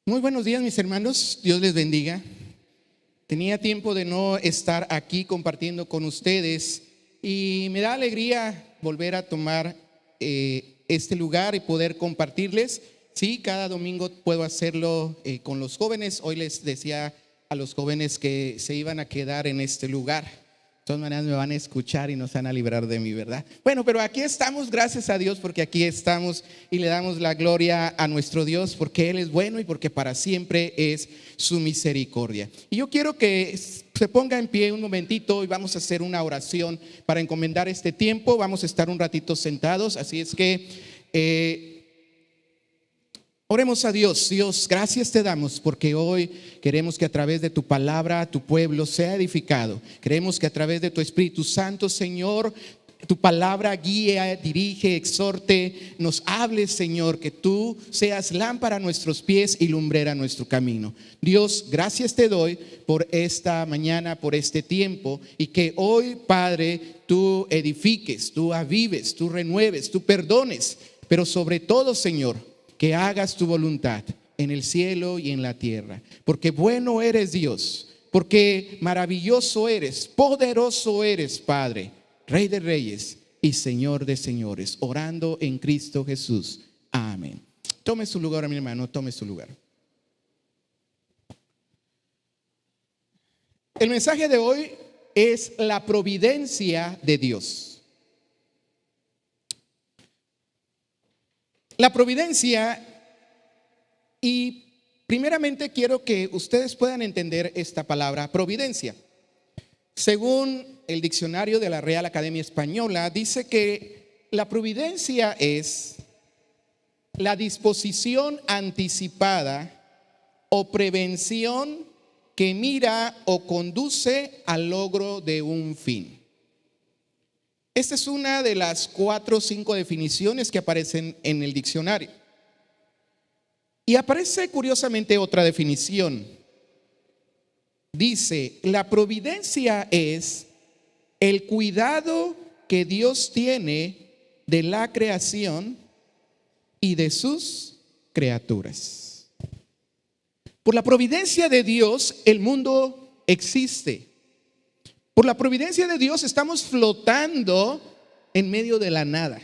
Muy buenos días, mis hermanos, Dios les bendiga. Tenía tiempo de no estar aquí compartiendo con ustedes y me da alegría volver a tomar este lugar y poder compartirles. Sí, cada domingo puedo hacerlo con los jóvenes. Hoy les decía a los jóvenes que se iban a quedar en este lugar. De todas maneras me van a escuchar y no se van a librar de mí, ¿verdad? Bueno, pero aquí estamos, gracias a Dios, porque aquí estamos y le damos la gloria a nuestro Dios, porque Él es bueno y porque para siempre es su misericordia. Y yo quiero que se ponga en pie un momentito y vamos a hacer una oración para encomendar este tiempo. Vamos a estar un ratito sentados, así es que oremos a Dios. Dios, gracias te damos porque hoy queremos que a través de tu palabra tu pueblo sea edificado. Queremos que a través de tu Espíritu Santo, Señor, tu palabra guíe, dirige, exhorte, nos hable, Señor, que tú seas lámpara a nuestros pies y lumbrera a nuestro camino. Dios, gracias te doy por esta mañana, por este tiempo, y que hoy, Padre, tú edifiques, tú avives, tú renueves, tú perdones, pero sobre todo, Señor, que hagas tu voluntad en el cielo y en la tierra, porque bueno eres Dios, porque maravilloso eres, poderoso eres, Padre, Rey de reyes y Señor de señores, orando en Cristo Jesús. Amén. Tome su lugar, mi hermano, tome su lugar. El mensaje de hoy es la providencia de Dios. La providencia, y primeramente quiero que ustedes puedan entender esta palabra providencia. Según el diccionario de la Real Academia Española, dice que la providencia es la disposición anticipada o prevención que mira o conduce al logro de un fin. Esta es una de las 4 o 5 definiciones que aparecen en el diccionario. Y aparece curiosamente otra definición. Dice, la providencia es el cuidado que Dios tiene de la creación y de sus criaturas. Por la providencia de Dios, el mundo existe. Por la providencia de Dios estamos flotando en medio de la nada.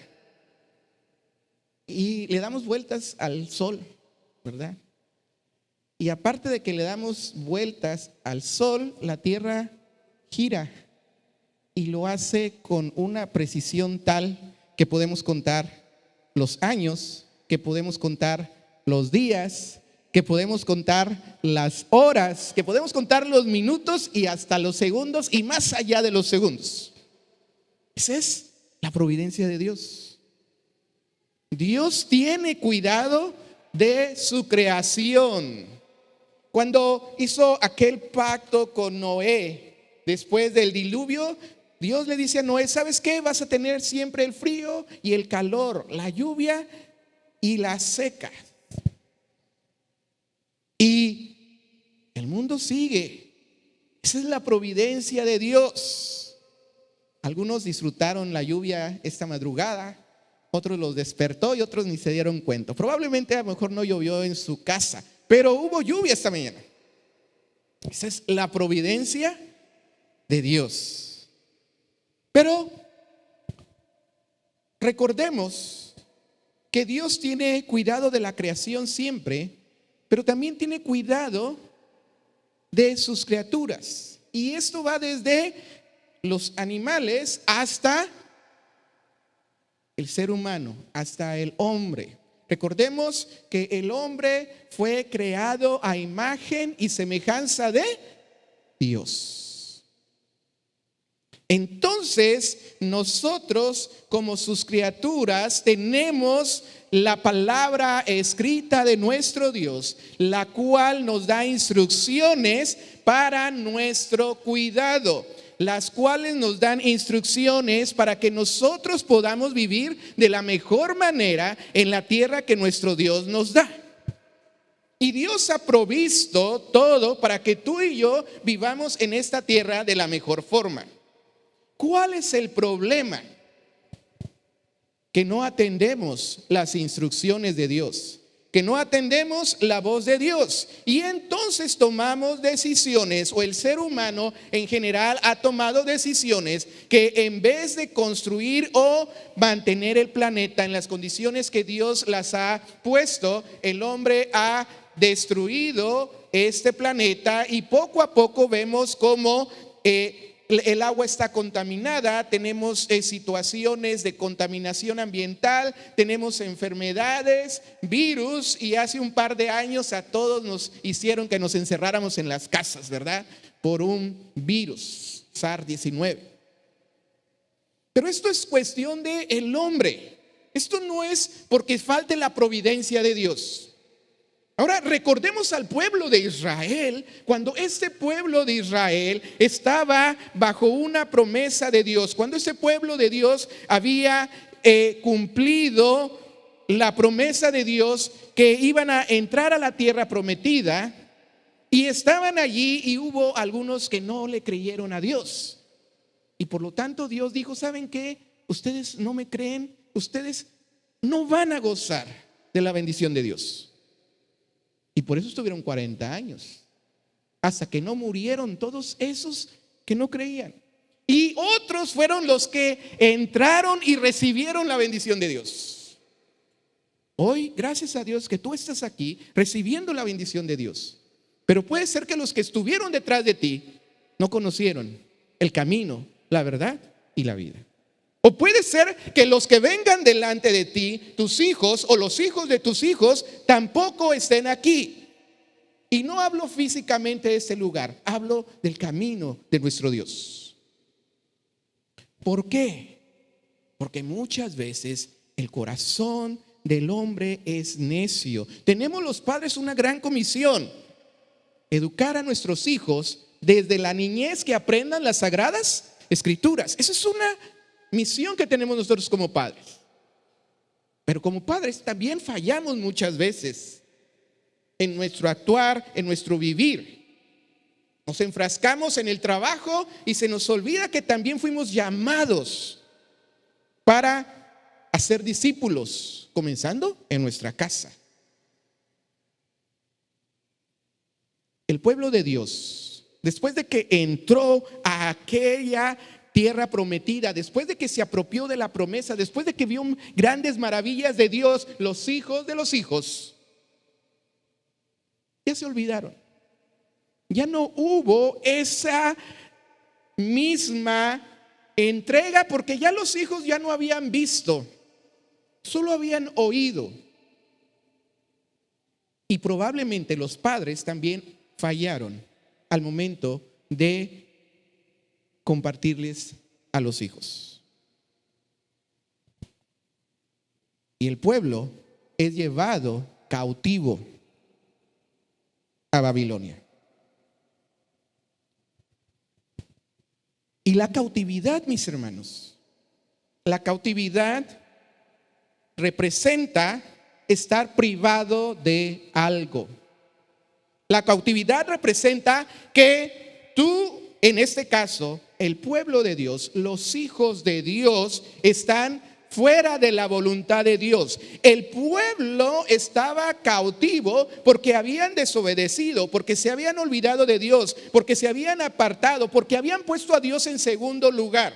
Y le damos vueltas al sol, ¿verdad? Y aparte de que le damos vueltas al sol, la tierra gira y lo hace con una precisión tal que podemos contar los años, que podemos contar los días, que podemos contar las horas, que podemos contar los minutos y hasta los segundos y más allá de los segundos. Esa es la providencia de Dios. Dios tiene cuidado de su creación. Cuando hizo aquel pacto con Noé después del diluvio, Dios le dice a Noé, ¿sabes qué? Vas a tener siempre el frío y el calor, la lluvia y la seca. Y el mundo sigue. Esa es la providencia de Dios. Algunos disfrutaron la lluvia esta madrugada, otros los despertó y otros ni se dieron cuenta. Probablemente a lo mejor no llovió en su casa, pero hubo lluvia esta mañana. Esa es la providencia de Dios. Pero recordemos que Dios tiene cuidado de la creación siempre, pero también tiene cuidado de sus criaturas. Y esto va desde los animales hasta el ser humano, hasta el hombre. Recordemos que el hombre fue creado a imagen y semejanza de Dios. Entonces, nosotros como sus criaturas tenemos la palabra escrita de nuestro Dios, la cual nos da instrucciones para nuestro cuidado, las cuales nos dan instrucciones para que nosotros podamos vivir de la mejor manera en la tierra que nuestro Dios nos da. Y Dios ha provisto todo para que tú y yo vivamos en esta tierra de la mejor forma. ¿Cuál es el problema? Que no atendemos las instrucciones de Dios, que no atendemos la voz de Dios. Y entonces tomamos decisiones, o el ser humano en general ha tomado decisiones que en vez de construir o mantener el planeta en las condiciones que Dios las ha puesto, el hombre ha destruido este planeta y poco a poco vemos cómo el agua está contaminada, tenemos situaciones de contaminación ambiental, tenemos enfermedades, virus, y hace un par de años a todos nos hicieron que nos encerráramos en las casas, ¿verdad? Por un virus, SARS-19. Pero esto es cuestión del hombre. Esto no es porque falte la providencia de Dios. Ahora recordemos al pueblo de Israel, cuando este pueblo de Israel estaba bajo una promesa de Dios, cuando ese pueblo de Dios había cumplido la promesa de Dios que iban a entrar a la tierra prometida, y estaban allí y hubo algunos que no le creyeron a Dios. Y por lo tanto Dios dijo: ¿saben qué? Ustedes no me creen, ustedes no van a gozar de la bendición de Dios. Y por eso estuvieron 40 años, hasta que no murieron todos esos que no creían. Y otros fueron los que entraron y recibieron la bendición de Dios. Hoy, gracias a Dios que tú estás aquí recibiendo la bendición de Dios. Pero puede ser que los que estuvieron detrás de ti no conocieron el camino, la verdad y la vida. O puede ser que los que vengan delante de ti, tus hijos o los hijos de tus hijos, tampoco estén aquí. Y no hablo físicamente de este lugar, hablo del camino de nuestro Dios. ¿Por qué? Porque muchas veces el corazón del hombre es necio. Tenemos los padres una gran comisión: educar a nuestros hijos desde la niñez, que aprendan las sagradas escrituras. Esa es una misión que tenemos nosotros como padres. Pero como padres también fallamos muchas veces en nuestro actuar, en nuestro vivir. Nos enfrascamos en el trabajo y se nos olvida que también fuimos llamados para hacer discípulos, comenzando en nuestra casa. El pueblo de Dios, después de que entró a aquella tierra prometida, después de que se apropió de la promesa, después de que vio grandes maravillas de Dios, los hijos de los hijos ya se olvidaron. Ya no hubo esa misma entrega, porque ya los hijos ya no habían visto, solo habían oído. Y probablemente los padres también fallaron al momento de compartirles a los hijos. Y el pueblo es llevado cautivo a Babilonia. Y la cautividad, mis hermanos, la cautividad representa estar privado de algo. La cautividad representa que tú, en este caso, el pueblo de Dios, los hijos de Dios, están fuera de la voluntad de Dios. El pueblo estaba cautivo porque habían desobedecido, porque se habían olvidado de Dios, porque se habían apartado, porque habían puesto a Dios en segundo lugar.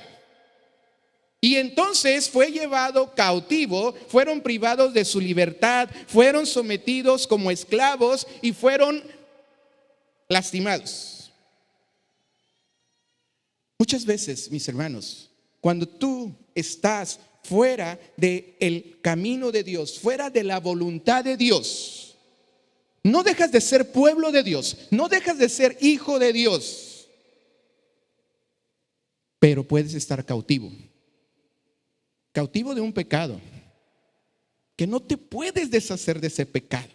Y entonces fue llevado cautivo, fueron privados de su libertad, fueron sometidos como esclavos y fueron lastimados. Muchas veces, mis hermanos, cuando tú estás fuera del camino de Dios, fuera de la voluntad de Dios, no dejas de ser pueblo de Dios, no dejas de ser hijo de Dios, pero puedes estar cautivo de un pecado que no te puedes deshacer de ese pecado.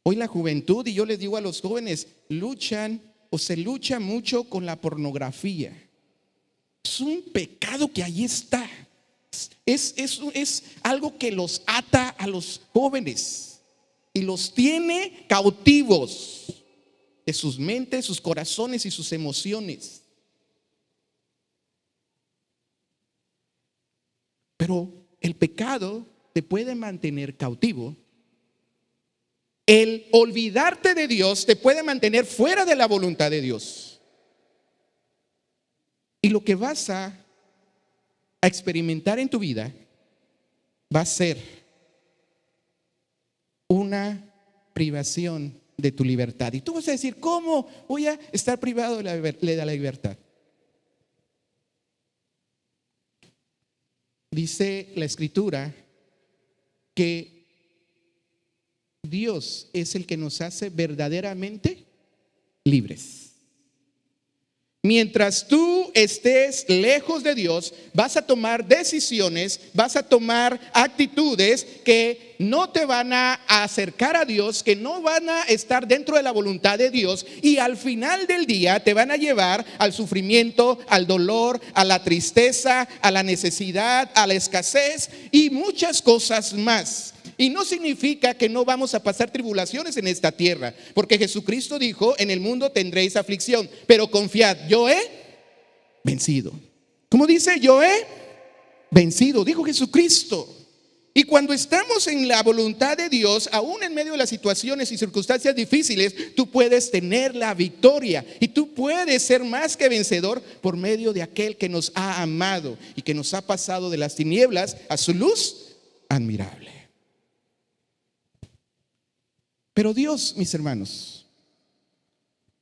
Hoy la juventud, y yo les digo a los jóvenes, luchan o se lucha mucho con la pornografía. Es un pecado que ahí está. Es algo que los ata a los jóvenes y los tiene cautivos de sus mentes, sus corazones y sus emociones. Pero el pecado te puede mantener cautivo. El olvidarte de Dios te puede mantener fuera de la voluntad de Dios. Y lo que vas a experimentar en tu vida va a ser una privación de tu libertad. Y tú vas a decir, ¿cómo voy a estar privado de la libertad? Dice la Escritura que Dios es el que nos hace verdaderamente libres. Mientras tú estés lejos de Dios, vas a tomar decisiones, vas a tomar actitudes que no te van a acercar a Dios, que no van a estar dentro de la voluntad de Dios, y al final del día te van a llevar al sufrimiento, al dolor, a la tristeza, a la necesidad, a la escasez y muchas cosas más. Y no significa que no vamos a pasar tribulaciones en esta tierra, porque Jesucristo dijo, en el mundo tendréis aflicción, pero confiad, yo he vencido. ¿Cómo dice? Yo he vencido, dijo Jesucristo. Y cuando estamos en la voluntad de Dios, aún en medio de las situaciones y circunstancias difíciles, tú puedes tener la victoria y tú puedes ser más que vencedor por medio de aquel que nos ha amado y que nos ha pasado de las tinieblas a su luz admirable. Pero Dios, mis hermanos,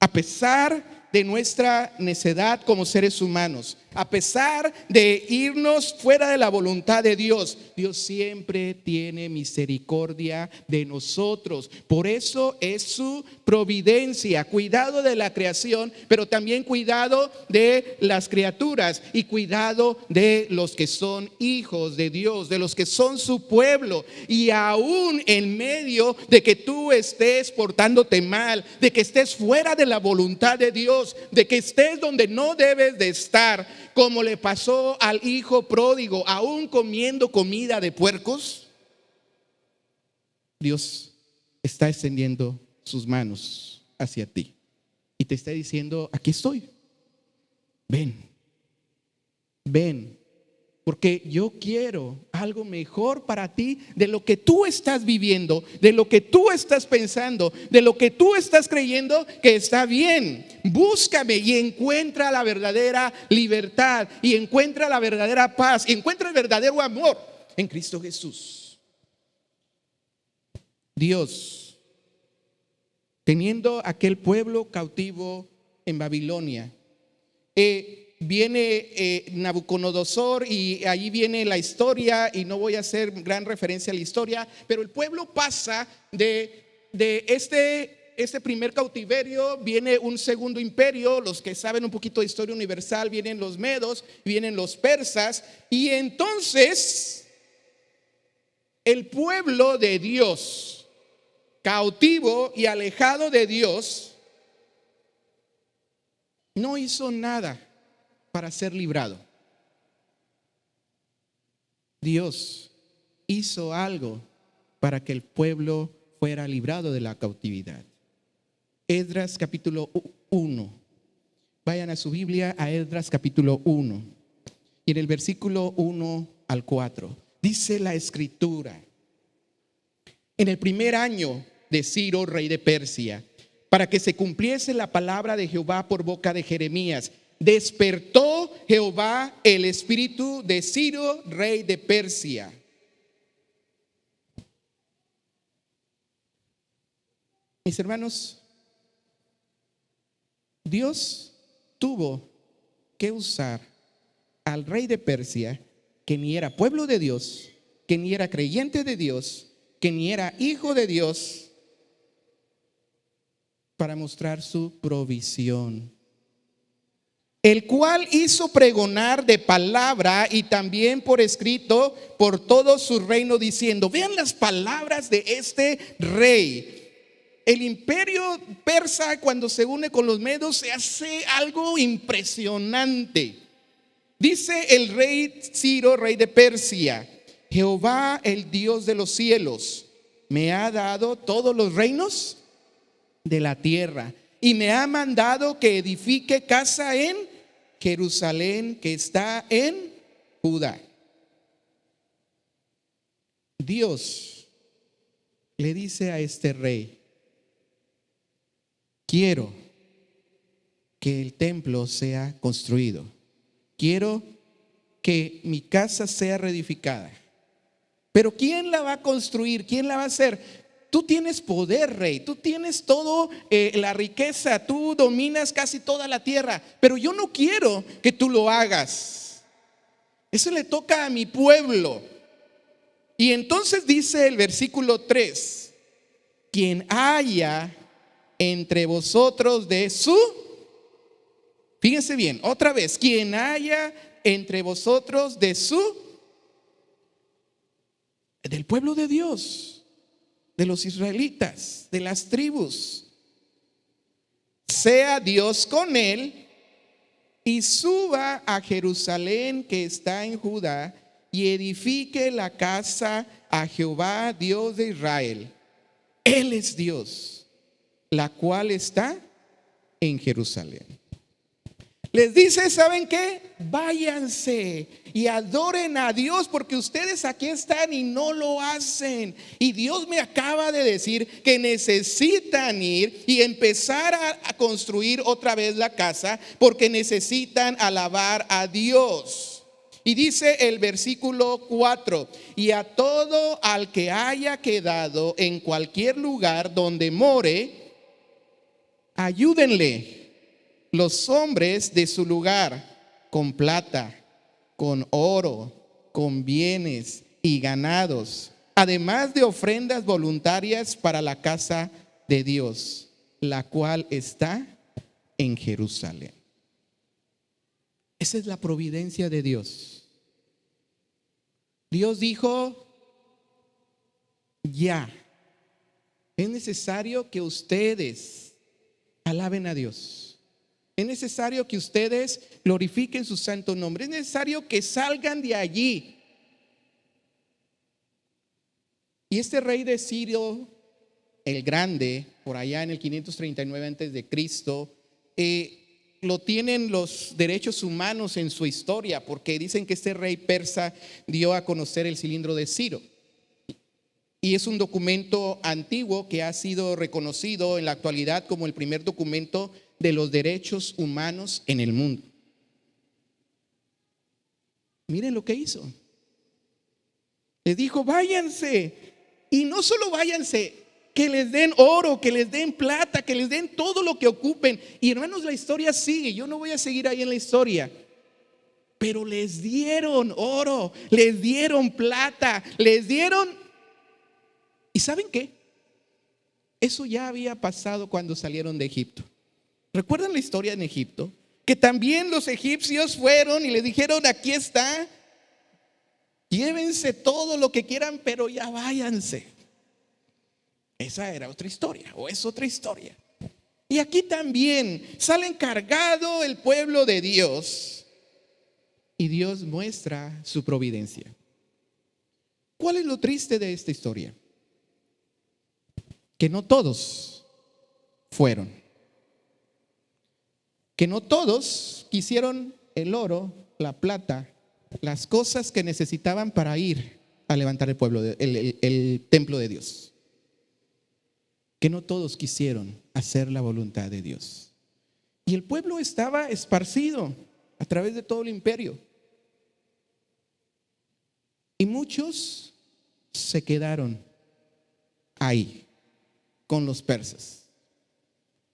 a pesar de nuestra necedad como seres humanos, a pesar de irnos fuera de la voluntad de Dios, Dios siempre tiene misericordia de nosotros. Por eso es su providencia, cuidado de la creación, pero también cuidado de las criaturas y cuidado de los que son hijos de Dios, de los que son su pueblo. Y aún en medio de que tú estés portándote mal, de que estés fuera de la voluntad de Dios, de que estés donde no debes de estar, como le pasó al hijo pródigo, aún comiendo comida de puercos, Dios está extendiendo sus manos hacia ti y te está diciendo, aquí estoy, ven, ven, porque yo quiero algo mejor para ti de lo que tú estás viviendo, de lo que tú estás pensando, de lo que tú estás creyendo que está bien. Búscame y encuentra la verdadera libertad y encuentra la verdadera paz y encuentra el verdadero amor en Cristo Jesús. Dios, teniendo aquel pueblo cautivo en Babilonia, viene Nabucodonosor y allí viene la historia, y no voy a hacer gran referencia a la historia, pero el pueblo pasa de este primer cautiverio, viene un segundo imperio. Los que saben un poquito de historia universal, vienen los medos, vienen los persas, y entonces el pueblo de Dios, cautivo y alejado de Dios, no hizo nada para ser librado. Dios hizo algo para que el pueblo fuera librado de la cautividad. Esdras capítulo 1. Vayan a su Biblia a Esdras capítulo 1. Y en el versículo 1 al 4 dice la Escritura: en el primer año de Ciro, rey de Persia, para que se cumpliese la palabra de Jehová por boca de Jeremías, despertó Jehová el espíritu de Ciro, rey de Persia. Mis hermanos, Dios tuvo que usar al rey de Persia, que ni era pueblo de Dios, que ni era creyente de Dios, que ni era hijo de Dios, para mostrar su provisión, el cual hizo pregonar de palabra y también por escrito por todo su reino, diciendo: vean las palabras de este rey. El imperio persa, cuando se une con los medos, se hace algo impresionante. Dice el rey Ciro, rey de Persia: Jehová, el Dios de los cielos, me ha dado todos los reinos de la tierra y me ha mandado que edifique casa en Jerusalén, que está en Judá. Dios le dice a este rey: quiero que el templo sea construido, quiero que mi casa sea reedificada. Pero ¿quién la va a construir? ¿Quién la va a hacer? Tú tienes poder, rey, tú tienes todo, la riqueza, tú dominas casi toda la tierra, pero yo no quiero que tú lo hagas. Eso le toca a mi pueblo. Y entonces dice el versículo 3: quien haya entre vosotros de su, fíjense bien, otra vez, quien haya entre vosotros de su, del pueblo de Dios, de los israelitas, de las tribus, sea Dios con él y suba a Jerusalén que está en Judá y edifique la casa a Jehová Dios de Israel. Él es Dios, la cual está en Jerusalén. Les dice: ¿saben qué? Váyanse y adoren a Dios, porque ustedes aquí están y no lo hacen. Y Dios me acaba de decir que necesitan ir y empezar a construir otra vez la casa, porque necesitan alabar a Dios. Y dice el versículo 4: y a todo al que haya quedado en cualquier lugar donde more, ayúdenle los hombres de su lugar con plata, con oro, con bienes y ganados, además de ofrendas voluntarias para la casa de Dios, la cual está en Jerusalén. Esa es la providencia de Dios. Dios dijo: ya, es necesario que ustedes alaben a Dios. Es necesario que ustedes glorifiquen su santo nombre. Es necesario que salgan de allí. Y este rey de Ciro el Grande, por allá en el 539 antes de Cristo, lo tienen los derechos humanos en su historia, porque dicen que este rey persa dio a conocer el cilindro de Ciro. Y es un documento antiguo que ha sido reconocido en la actualidad como el primer documento de los derechos humanos en el mundo. Miren lo que hizo. Les dijo: váyanse. Y no solo váyanse, que les den oro, que les den plata, que les den todo lo que ocupen. Y hermanos, la historia sigue. Yo no voy a seguir ahí en la historia. Pero les dieron oro, les dieron plata, les dieron. ¿Y saben qué? Eso ya había pasado cuando salieron de Egipto. ¿Recuerdan la historia en Egipto? Que también los egipcios fueron y le dijeron: aquí está, llévense todo lo que quieran, pero ya váyanse. Esa era otra historia, o es otra historia. Y aquí también sale encargado el pueblo de Dios y Dios muestra su providencia. ¿Cuál es lo triste de esta historia? Que no todos fueron. Que no todos quisieron el oro, la plata, las cosas que necesitaban para ir a levantar el pueblo, el templo de Dios. Que no todos quisieron hacer la voluntad de Dios. Y el pueblo estaba esparcido a través de todo el imperio. Y muchos se quedaron ahí con los persas.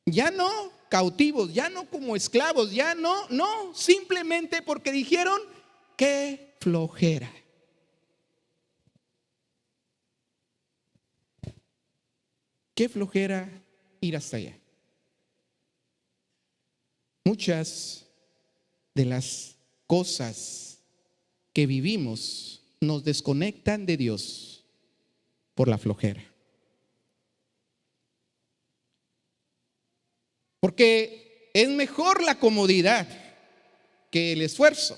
Ya no cautivos, ya no como esclavos, ya no, simplemente porque dijeron: qué flojera. Qué flojera ir hasta allá. Muchas de las cosas que vivimos nos desconectan de Dios por la flojera. Porque es mejor la comodidad que el esfuerzo.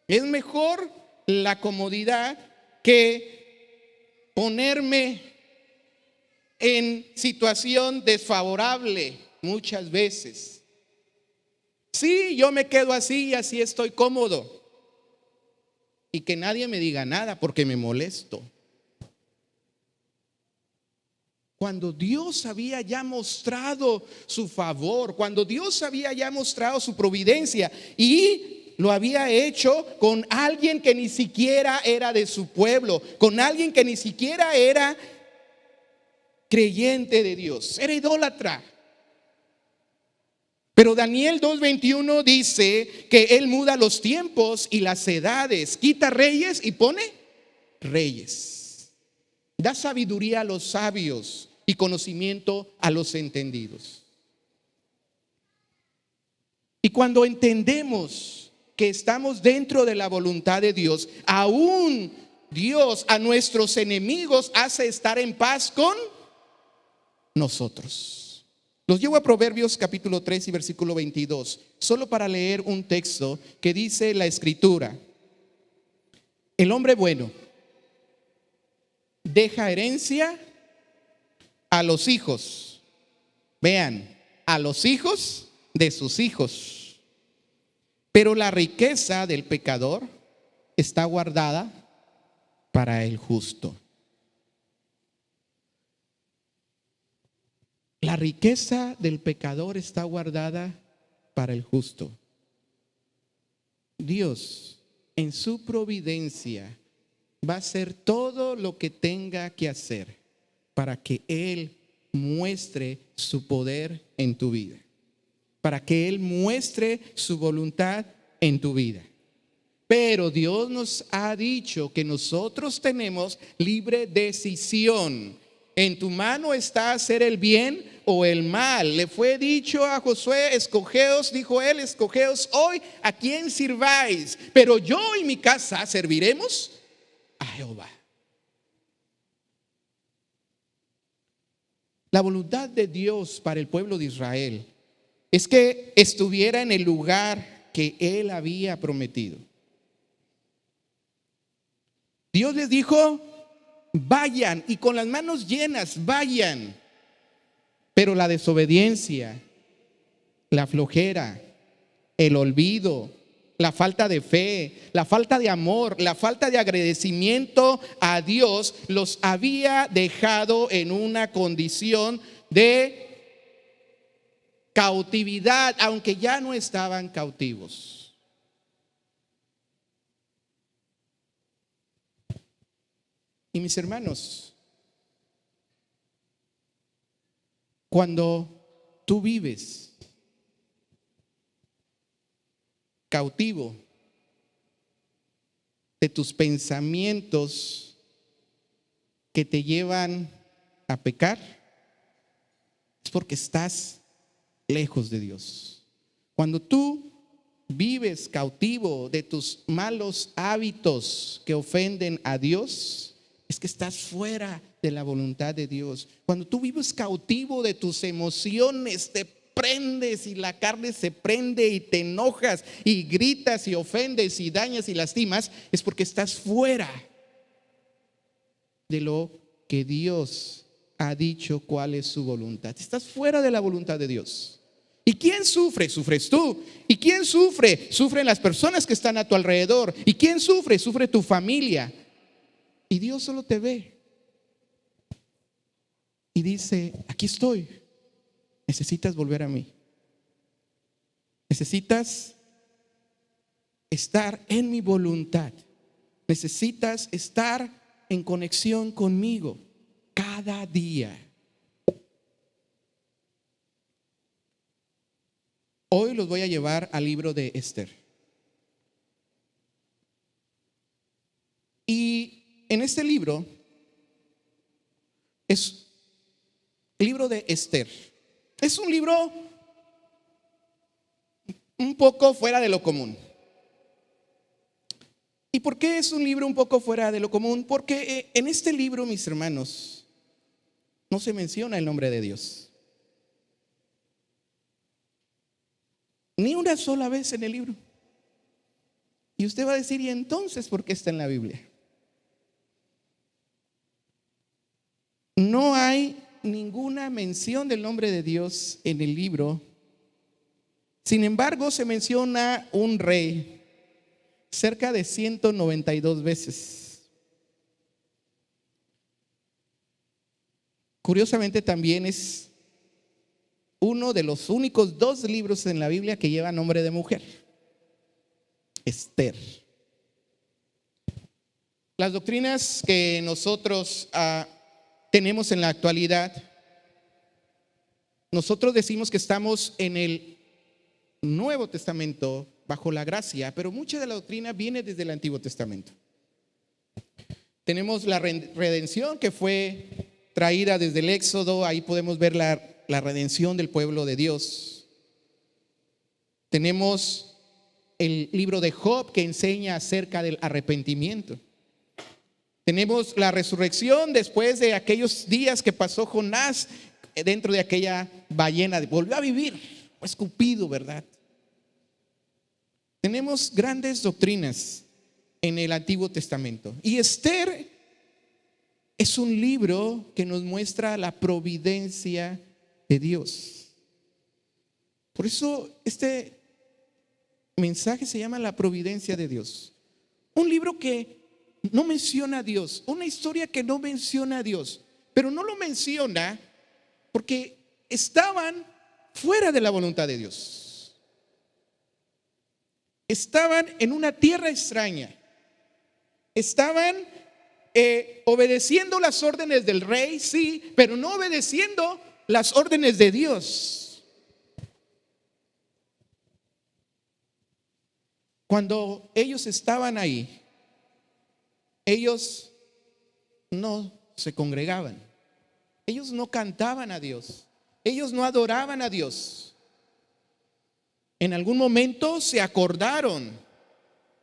Es mejor la comodidad que ponerme en situación desfavorable muchas veces. Sí, yo me quedo así y así estoy cómodo. Y que nadie me diga nada porque me molesto. Cuando Dios había ya mostrado su favor, cuando Dios había ya mostrado su providencia y lo había hecho con alguien que ni siquiera era de su pueblo, con alguien que ni siquiera era creyente de Dios, era idólatra. Pero Daniel 2:21 dice que Él muda los tiempos y las edades, quita reyes y pone reyes. Da sabiduría a los sabios y conocimiento a los entendidos. Y cuando entendemos que estamos dentro de la voluntad de Dios, aún Dios a nuestros enemigos hace estar en paz con nosotros. Los llevo a Proverbios capítulo 3 y versículo 22, solo para leer un texto que dice la escritura: el hombre bueno deja herencia a los hijos, vean, a los hijos de sus hijos, pero la riqueza del pecador está guardada para el justo. La riqueza del pecador está guardada para el justo. Dios, en su providencia, va a hacer todo lo que tenga que hacer para que Él muestre su poder en tu vida, para que Él muestre su voluntad en tu vida. Pero Dios nos ha dicho que nosotros tenemos libre decisión. En tu mano está hacer el bien o el mal. Le fue dicho a Josué: escogeos, dijo él, escogeos hoy a quién sirváis, pero yo y mi casa serviremos a Jehová. La voluntad de Dios para el pueblo de Israel es que estuviera en el lugar que Él había prometido. Dios les dijo: vayan, y con las manos llenas vayan. Pero la desobediencia, la flojera, el olvido, la falta de fe, la falta de amor, la falta de agradecimiento a Dios los había dejado en una condición de cautividad, aunque ya no estaban cautivos. Y mis hermanos, cuando tú vives cautivo de tus pensamientos que te llevan a pecar, es porque estás lejos de Dios. Cuando tú vives cautivo de tus malos hábitos que ofenden a Dios, es que estás fuera de la voluntad de Dios. Cuando tú vives cautivo de tus emociones, te prendes y la carne se prende y te enojas y gritas y ofendes y dañas y lastimas, es porque estás fuera de lo que Dios ha dicho cuál es su voluntad. Estás fuera de la voluntad de Dios. ¿Y quién sufre? Sufres tú. ¿Y quién sufre? Sufren las personas que están a tu alrededor. ¿Y quién sufre? Sufre tu familia. Y Dios solo te ve y dice: aquí estoy, necesitas volver a mí, necesitas estar en mi voluntad, necesitas estar en conexión conmigo cada día. Hoy los voy a llevar al libro de Esther. Y en este libro es el libro de Esther. Es un libro un poco fuera de lo común. ¿Y por qué es un libro un poco fuera de lo común? Porque en este libro, mis hermanos, no se menciona el nombre de Dios. Ni una sola vez en el libro. Y usted va a decir: ¿y entonces por qué está en la Biblia? No hay ninguna mención del nombre de Dios en el libro. Sin embargo, se menciona un rey cerca de 192 veces. Curiosamente también es uno de los únicos 2 libros en la Biblia que lleva nombre de mujer, Esther. Las doctrinas que nosotros tenemos en la actualidad, nosotros decimos que estamos en el Nuevo Testamento bajo la gracia, pero mucha de la doctrina viene desde el Antiguo Testamento. Tenemos la redención que fue traída desde el Éxodo, ahí podemos ver la redención del pueblo de Dios. Tenemos el libro de Job que enseña acerca del arrepentimiento. Tenemos la resurrección después de aquellos días que pasó Jonás dentro de aquella ballena, volvió a vivir, fue escupido, ¿verdad? Tenemos grandes doctrinas en el Antiguo Testamento. Y Esther es un libro que nos muestra la providencia de Dios. Por eso este mensaje se llama La providencia de Dios. Un libro que no menciona a Dios, una historia que no menciona a Dios, pero no lo menciona porque estaban fuera de la voluntad de Dios. Estaban en una tierra extraña. Estaban obedeciendo las órdenes del rey, sí, pero no obedeciendo las órdenes de Dios. Cuando ellos estaban ahí, ellos no se congregaban, ellos no cantaban a Dios, ellos no adoraban a Dios. En algún momento se acordaron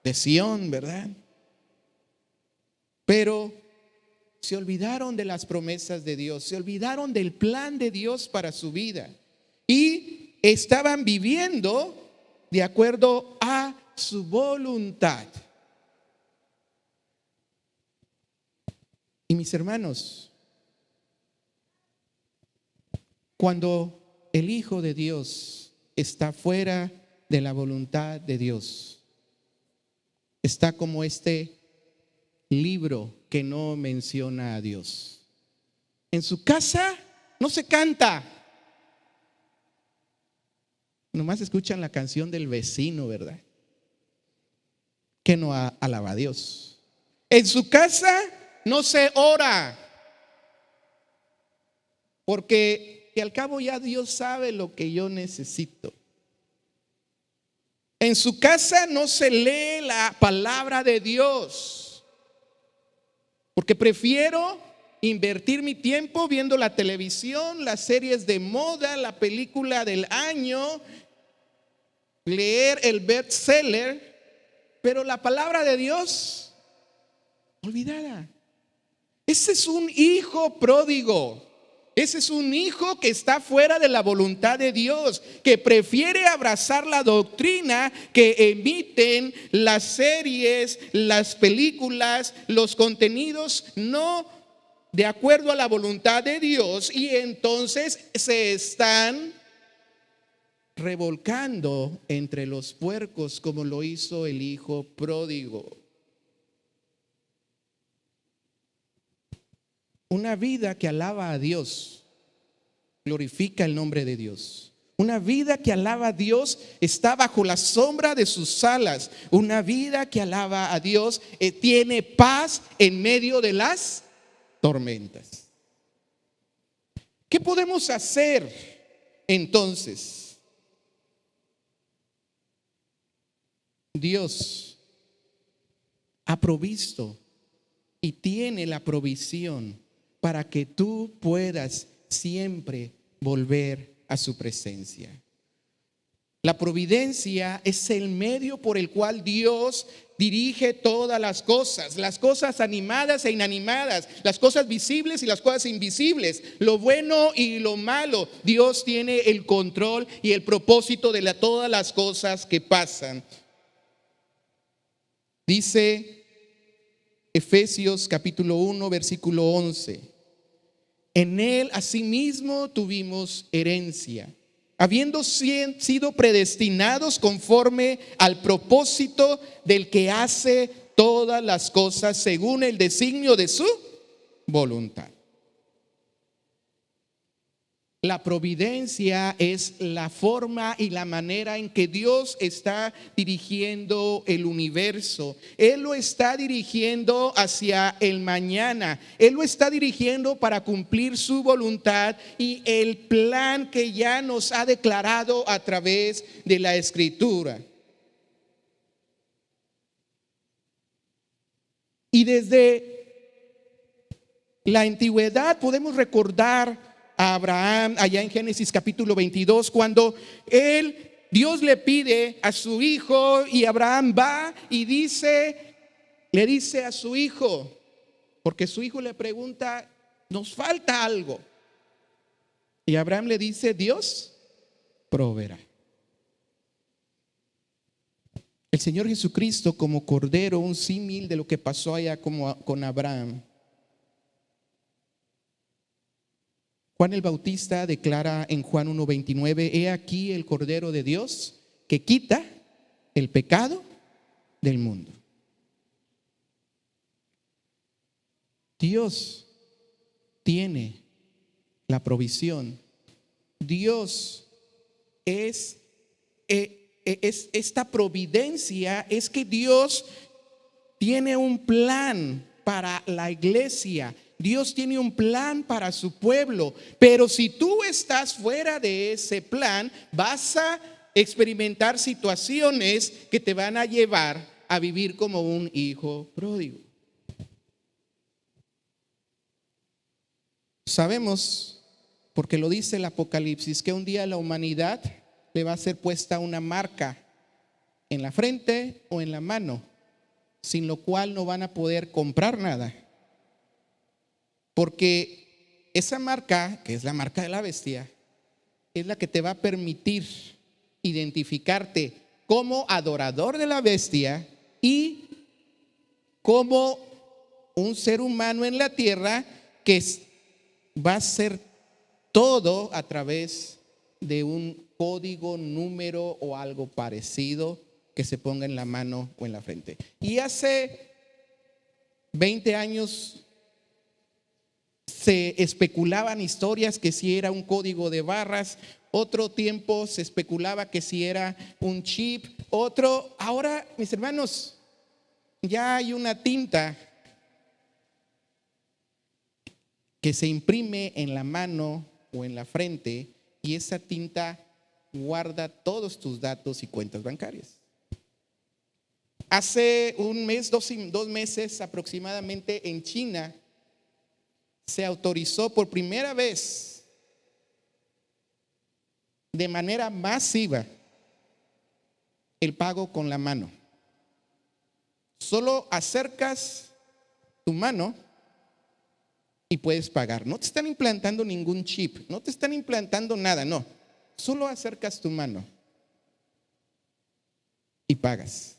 de Sión, ¿verdad? Pero se olvidaron de las promesas de Dios, se olvidaron del plan de Dios para su vida y estaban viviendo de acuerdo a su voluntad. Y mis hermanos, cuando el Hijo de Dios está fuera de la voluntad de Dios, está como este libro que no menciona a Dios. En su casa no se canta, nomás escuchan la canción del vecino, ¿verdad? Que no alaba a Dios. En su casa no se ora, porque al cabo ya Dios sabe lo que yo necesito. En su casa no se lee la palabra de Dios, porque prefiero invertir mi tiempo viendo la televisión, las series de moda, la película del año, leer el bestseller, pero la palabra de Dios olvidada. Ese es un hijo pródigo. Ese es un hijo que está fuera de la voluntad de Dios, que prefiere abrazar la doctrina que emiten las series, las películas, los contenidos no de acuerdo a la voluntad de Dios, y entonces se están revolcando entre los puercos como lo hizo el hijo pródigo. Una vida que alaba a Dios glorifica el nombre de Dios. Una vida que alaba a Dios está bajo la sombra de sus alas. Una vida que alaba a Dios tiene paz en medio de las tormentas. ¿Qué podemos hacer entonces? Dios ha provisto y tiene la provisión para que tú puedas siempre volver a su presencia. La providencia es el medio por el cual Dios dirige todas las cosas animadas e inanimadas, las cosas visibles y las cosas invisibles, lo bueno y lo malo. Dios tiene el control y el propósito de todas las cosas que pasan. Dice Efesios capítulo 1 versículo 11: en él asimismo tuvimos herencia, habiendo sido predestinados conforme al propósito del que hace todas las cosas según el designio de su voluntad. La providencia es la forma y la manera en que Dios está dirigiendo el universo. Él lo está dirigiendo hacia el mañana. Él lo está dirigiendo para cumplir su voluntad y el plan que ya nos ha declarado a través de la Escritura. Y desde la antigüedad podemos recordar a Abraham allá en Génesis capítulo 22, cuando Dios le pide a su hijo y Abraham va y le dice a su hijo, porque su hijo le pregunta, nos falta algo. Y Abraham le dice, Dios proveerá. El Señor Jesucristo como cordero, un símil de lo que pasó allá con Abraham. Juan el Bautista declara en Juan 1:29, he aquí el Cordero de Dios que quita el pecado del mundo. Dios tiene la provisión. Dios es esta providencia, es que Dios tiene un plan para la iglesia. Dios tiene un plan para su pueblo, pero si tú estás fuera de ese plan, vas a experimentar situaciones que te van a llevar a vivir como un hijo pródigo. Sabemos, porque lo dice el Apocalipsis, que un día a la humanidad le va a ser puesta una marca en la frente o en la mano, sin lo cual no van a poder comprar nada. Porque esa marca, que es la marca de la bestia, es la que te va a permitir identificarte como adorador de la bestia y como un ser humano en la tierra que va a ser todo a través de un código, número o algo parecido que se ponga en la mano o en la frente. Y hace 20 años se especulaban historias que si era un código de barras, otro tiempo se especulaba que si era un chip, ahora, mis hermanos, ya hay una tinta que se imprime en la mano o en la frente y esa tinta guarda todos tus datos y cuentas bancarias. Hace un mes, dos meses aproximadamente, en China se autorizó por primera vez de manera masiva el pago con la mano. Solo acercas tu mano y puedes pagar. No te están implantando ningún chip, no te están implantando nada, no. Solo acercas tu mano y pagas.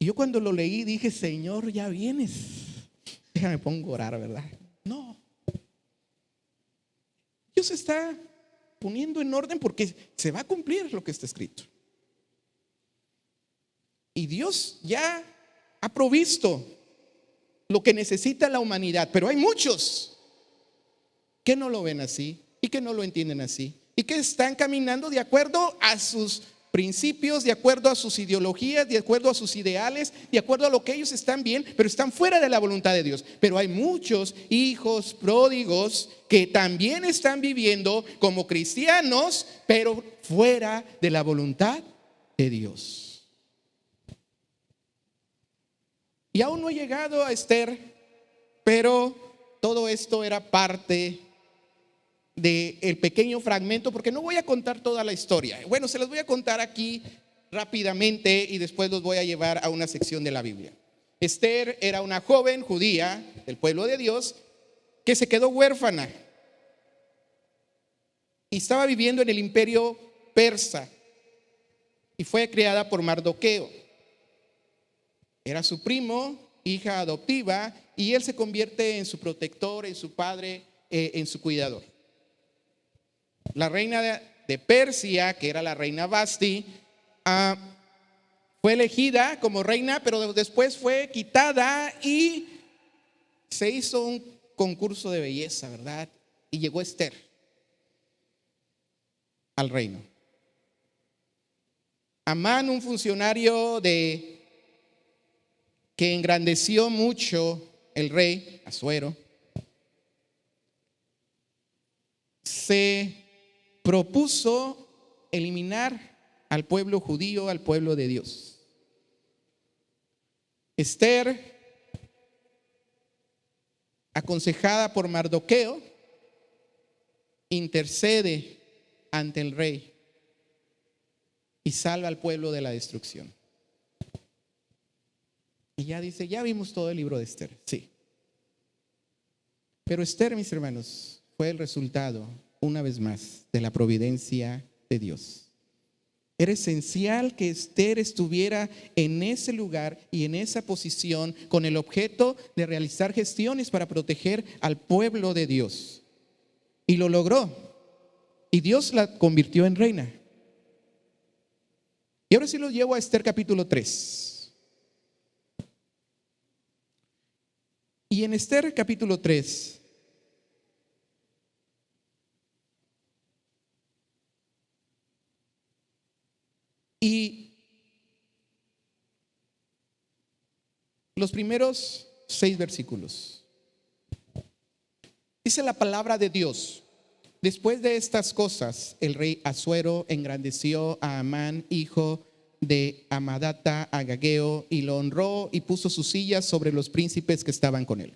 Y yo cuando lo leí dije, Señor, ya vienes. Déjame pongo a orar, ¿verdad? No. Dios está poniendo en orden porque se va a cumplir lo que está escrito. Y Dios ya ha provisto lo que necesita la humanidad, pero hay muchos que no lo ven así y que no lo entienden así y que están caminando de acuerdo a sus principios, de acuerdo a sus ideologías, de acuerdo a sus ideales, de acuerdo a lo que ellos están bien, pero están fuera de la voluntad de Dios. Pero hay muchos hijos pródigos que también están viviendo como cristianos, pero fuera de la voluntad de Dios. Y aún no he llegado a Esther, pero todo esto era parte del pequeño fragmento, porque no voy a contar toda la historia. Bueno, se los voy a contar aquí rápidamente y después los voy a llevar a una sección de la Biblia. Esther era una joven judía del pueblo de Dios que se quedó huérfana y estaba viviendo en el imperio persa y fue criada por Mardoqueo. Era su primo, hija adoptiva, y él se convierte en su protector, en su padre, en su cuidador. La reina de Persia, que era la reina Vasti, fue elegida como reina, pero después fue quitada y se hizo un concurso de belleza, ¿verdad? Y llegó Esther al reino. Amán, un funcionario que engrandeció mucho el rey Asuero, se propuso eliminar al pueblo judío, al pueblo de Dios. Esther, aconsejada por Mardoqueo, intercede ante el rey y salva al pueblo de la destrucción. Y ya dice, ya vimos todo el libro de Esther, sí. Pero Esther, mis hermanos, fue el resultado, una vez más, de la providencia de Dios. Era esencial que Esther estuviera en ese lugar y en esa posición con el objeto de realizar gestiones para proteger al pueblo de Dios. Y lo logró. Y Dios la convirtió en reina. Y ahora sí los llevo a Esther capítulo 3. Y en Esther capítulo 3, y los primeros 6 versículos, dice la palabra de Dios: después de estas cosas, el rey Asuero engrandeció a Amán, hijo de Amadata, Agageo, y lo honró y puso sus sillas sobre los príncipes que estaban con él.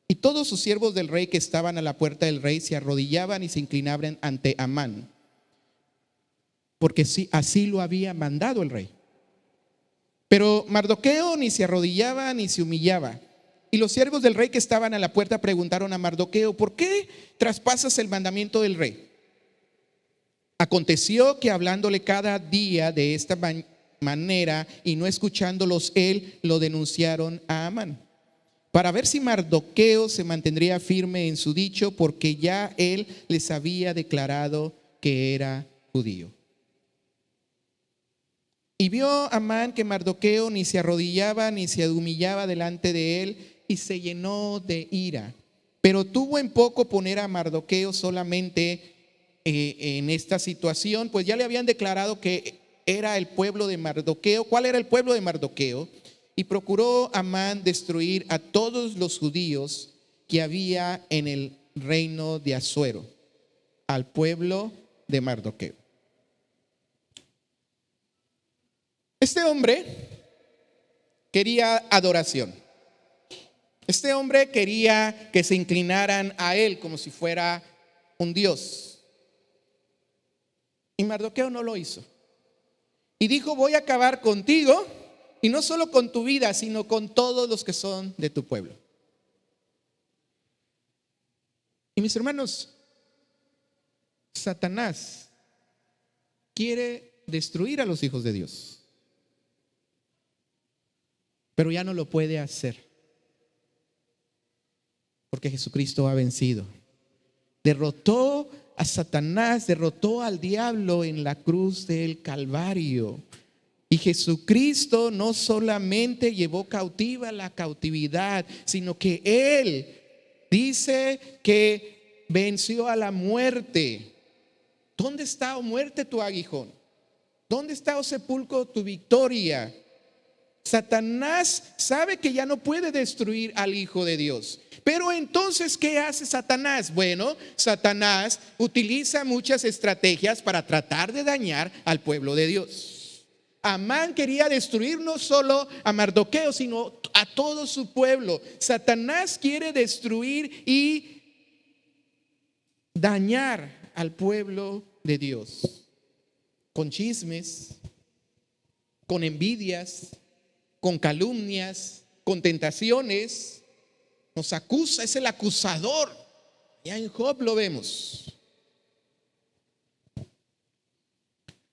Y todos sus siervos del rey que estaban a la puerta del rey se arrodillaban y se inclinaban ante Amán, porque así lo había mandado el rey. Pero Mardoqueo ni se arrodillaba ni se humillaba. Y los siervos del rey que estaban a la puerta preguntaron a Mardoqueo: ¿por qué traspasas el mandamiento del rey? Aconteció que hablándole cada día de esta manera y no escuchándolos él, lo denunciaron a Amán, para ver si Mardoqueo se mantendría firme en su dicho, porque ya él les había declarado que era judío. Y vio Amán que Mardoqueo ni se arrodillaba ni se humillaba delante de él, y se llenó de ira. Pero tuvo en poco poner a Mardoqueo solamente en esta situación, pues ya le habían declarado que era el pueblo de Mardoqueo. ¿Cuál era el pueblo de Mardoqueo? Y procuró Amán destruir a todos los judíos que había en el reino de Asuero, al pueblo de Mardoqueo. Este hombre quería adoración. Este hombre quería que se inclinaran a él como si fuera un dios. Y Mardoqueo no lo hizo. Y dijo: voy a acabar contigo, y no solo con tu vida, sino con todos los que son de tu pueblo. Y mis hermanos, Satanás quiere destruir a los hijos de Dios, pero ya no lo puede hacer, porque Jesucristo ha vencido. Derrotó a Satanás, derrotó al diablo en la cruz del Calvario. Y Jesucristo no solamente llevó cautiva la cautividad, sino que Él dice que venció a la muerte. ¿Dónde está, oh muerte, tu aguijón? ¿Dónde está, oh sepulcro, tu victoria? Satanás sabe que ya no puede destruir al Hijo de Dios. Pero entonces, ¿qué hace Satanás? Bueno, Satanás utiliza muchas estrategias para tratar de dañar al pueblo de Dios. Amán quería destruir no solo a Mardoqueo, sino a todo su pueblo. Satanás quiere destruir y dañar al pueblo de Dios con chismes, con envidias, con calumnias, con tentaciones. Nos acusa, es el acusador. Ya en Job lo vemos.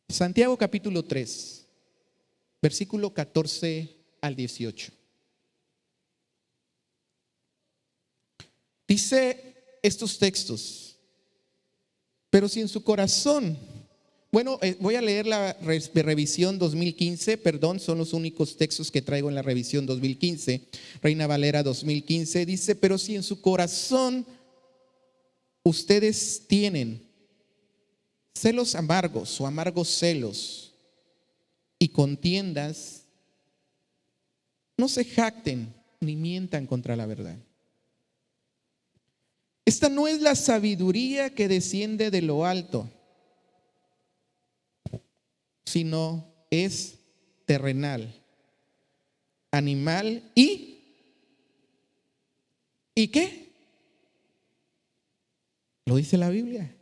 Santiago capítulo 3, versículo 14 al 18. Dice estos textos: pero si en su corazón Bueno, voy a leer la revisión 2015, perdón, son los únicos textos que traigo en la revisión 2015, Reina Valera 2015, dice: pero si en su corazón ustedes tienen celos amargos o amargos celos y contiendas, no se jacten ni mientan contra la verdad. Esta no es la sabiduría que desciende de lo alto, sino es terrenal, animal ¿y qué? Lo dice la Biblia,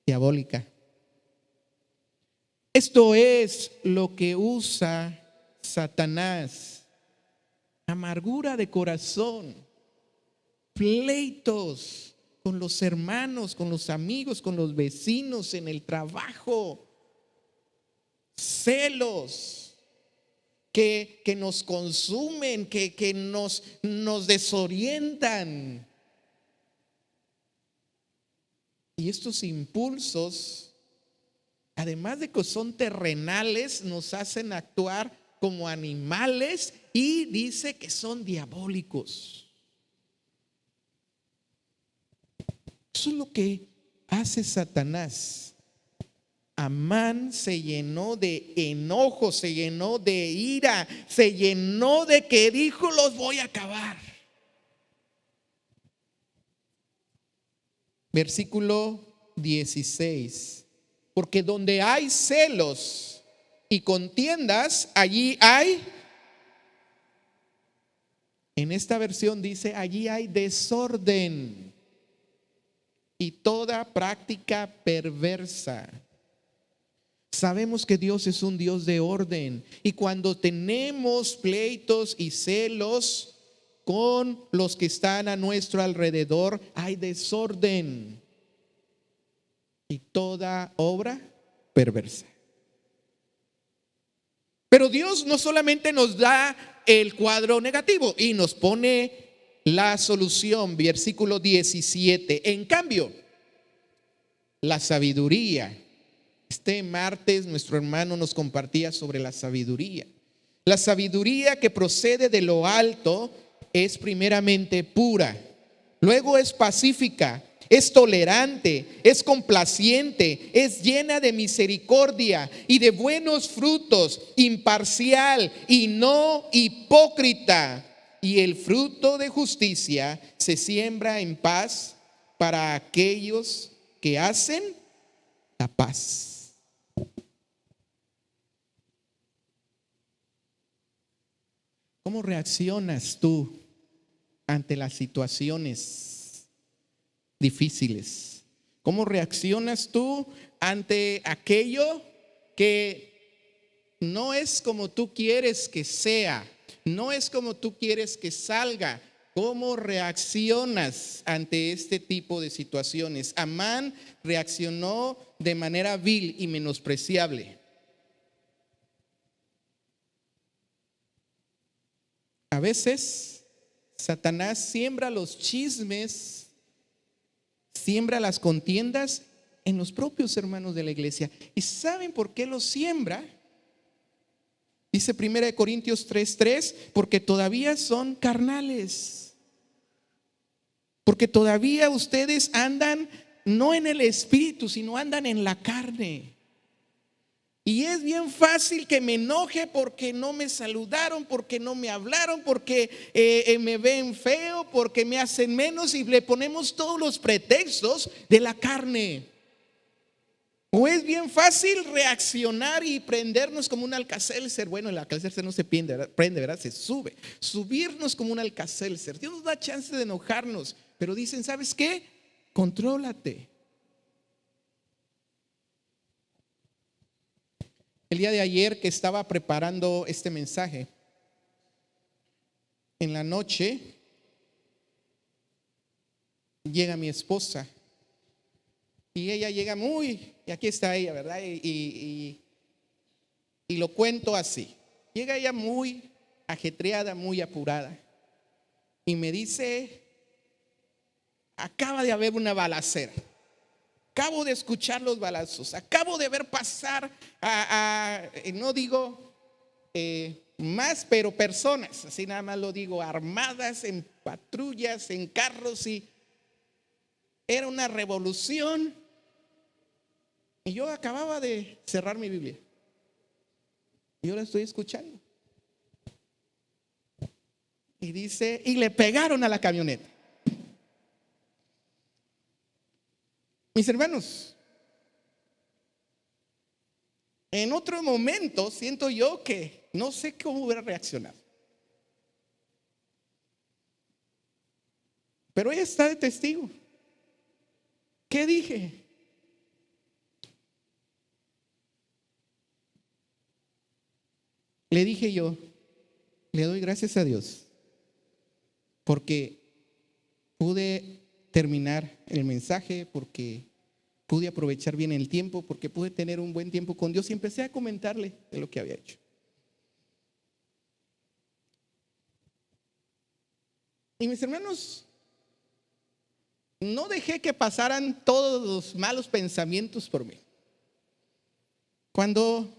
diabólica. Esto es lo que usa Satanás: amargura de corazón, pleitos con los hermanos, con los amigos, con los vecinos, en el trabajo, celos que nos consumen, que nos desorientan. Y estos impulsos, además de que son terrenales, nos hacen actuar como animales, y dice que son diabólicos. Eso es lo que hace Satanás. Amán se llenó de enojo, se llenó de ira, se llenó de que dijo: los voy a acabar. Versículo 16: porque donde hay celos y contiendas, allí hay, en esta versión dice, allí hay desorden y toda práctica perversa. Sabemos que Dios es un Dios de orden, y cuando tenemos pleitos y celos con los que están a nuestro alrededor, hay desorden y toda obra perversa. Pero Dios no solamente nos da el cuadro negativo y nos pone la solución, versículo 17. En cambio, la sabiduría. Este martes nuestro hermano nos compartía sobre la sabiduría. La sabiduría que procede de lo alto es primeramente pura, luego es pacífica, es tolerante, es complaciente, es llena de misericordia y de buenos frutos, imparcial y no hipócrita. Y el fruto de justicia se siembra en paz para aquellos que hacen la paz. ¿Cómo reaccionas tú ante las situaciones difíciles? ¿Cómo reaccionas tú ante aquello que no es como tú quieres que sea, no es como tú quieres que salga? ¿Cómo reaccionas ante este tipo de situaciones? Amán reaccionó de manera vil y menospreciable. A veces Satanás siembra los chismes, siembra las contiendas en los propios hermanos de la iglesia. ¿Y saben por qué los siembra? Dice 1 Corintios 3:3, porque todavía son carnales, porque todavía ustedes andan no en el espíritu, sino andan en la carne. Y es bien fácil que me enoje porque no me saludaron, porque no me hablaron, porque me ven feo, porque me hacen menos, y le ponemos todos los pretextos de la carne. O es bien fácil reaccionar y prendernos como un Alka-Seltzer. Bueno, el Alka-Seltzer no se prende, ¿verdad? Se sube. Subirnos como un Alka-Seltzer. Dios nos da chance de enojarnos, pero dicen: ¿sabes qué? Contrólate. El día de ayer que estaba preparando este mensaje, en la noche llega mi esposa, y ella llega y aquí está ella, ¿verdad? Y lo cuento así. Llega ella muy ajetreada, muy apurada, y me dice: acaba de haber una balacera. acabo de escuchar los balazos, acabo de ver pasar no digo más, pero personas, así nada más lo digo, armadas en patrullas, en carros, y era una revolución. Y yo acababa de cerrar mi Biblia y yo la estoy escuchando. Y dice, y le pegaron a la camioneta. Mis hermanos, en otro momento siento yo que no sé cómo hubiera reaccionado. Pero ella está de testigo. ¿Qué dije? Le dije yo, le doy gracias a Dios porque pude terminar el mensaje, porque pude aprovechar bien el tiempo, porque pude tener un buen tiempo con Dios, y empecé a comentarle de lo que había hecho. Y mis hermanos, no dejé que pasaran todos los malos pensamientos por mí. Cuando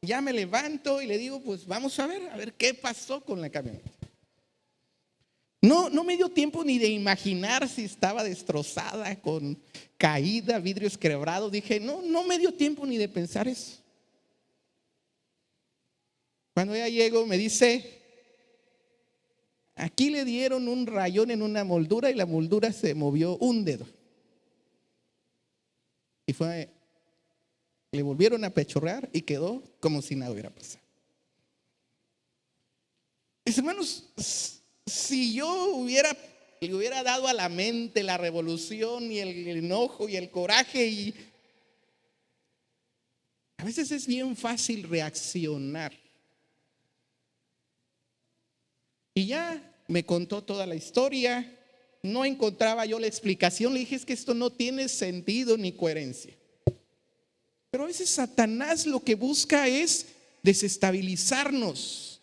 ya me levanto y le digo, pues vamos a ver qué pasó con la camioneta. No me dio tiempo ni de imaginar si estaba destrozada, con caída, vidrios quebrados. Dije, no me dio tiempo ni de pensar eso. Cuando ya llego, me dice, aquí le dieron un rayón en una moldura y la moldura se movió un dedo. Y le volvieron a pechorrear y quedó como si nada hubiera pasado. Mis hermanos, si yo le hubiera dado a la mente la revolución y el enojo y el coraje, y a veces es bien fácil reaccionar. Y ya me contó toda la historia, no encontraba yo la explicación, le dije, es que esto no tiene sentido ni coherencia. Pero a veces Satanás lo que busca es desestabilizarnos,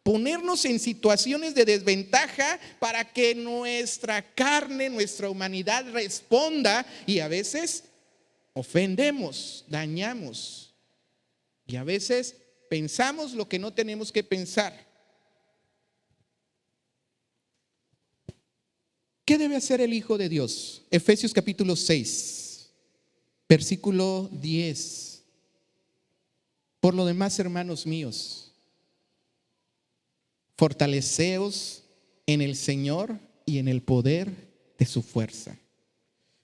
ponernos en situaciones de desventaja para que nuestra carne, nuestra humanidad responda, y a veces ofendemos, dañamos, y a veces pensamos lo que no tenemos que pensar. ¿Qué debe hacer el Hijo de Dios? Efesios capítulo 6, versículo 10. Por lo demás, hermanos míos, fortaleceos en el Señor y en el poder de su fuerza.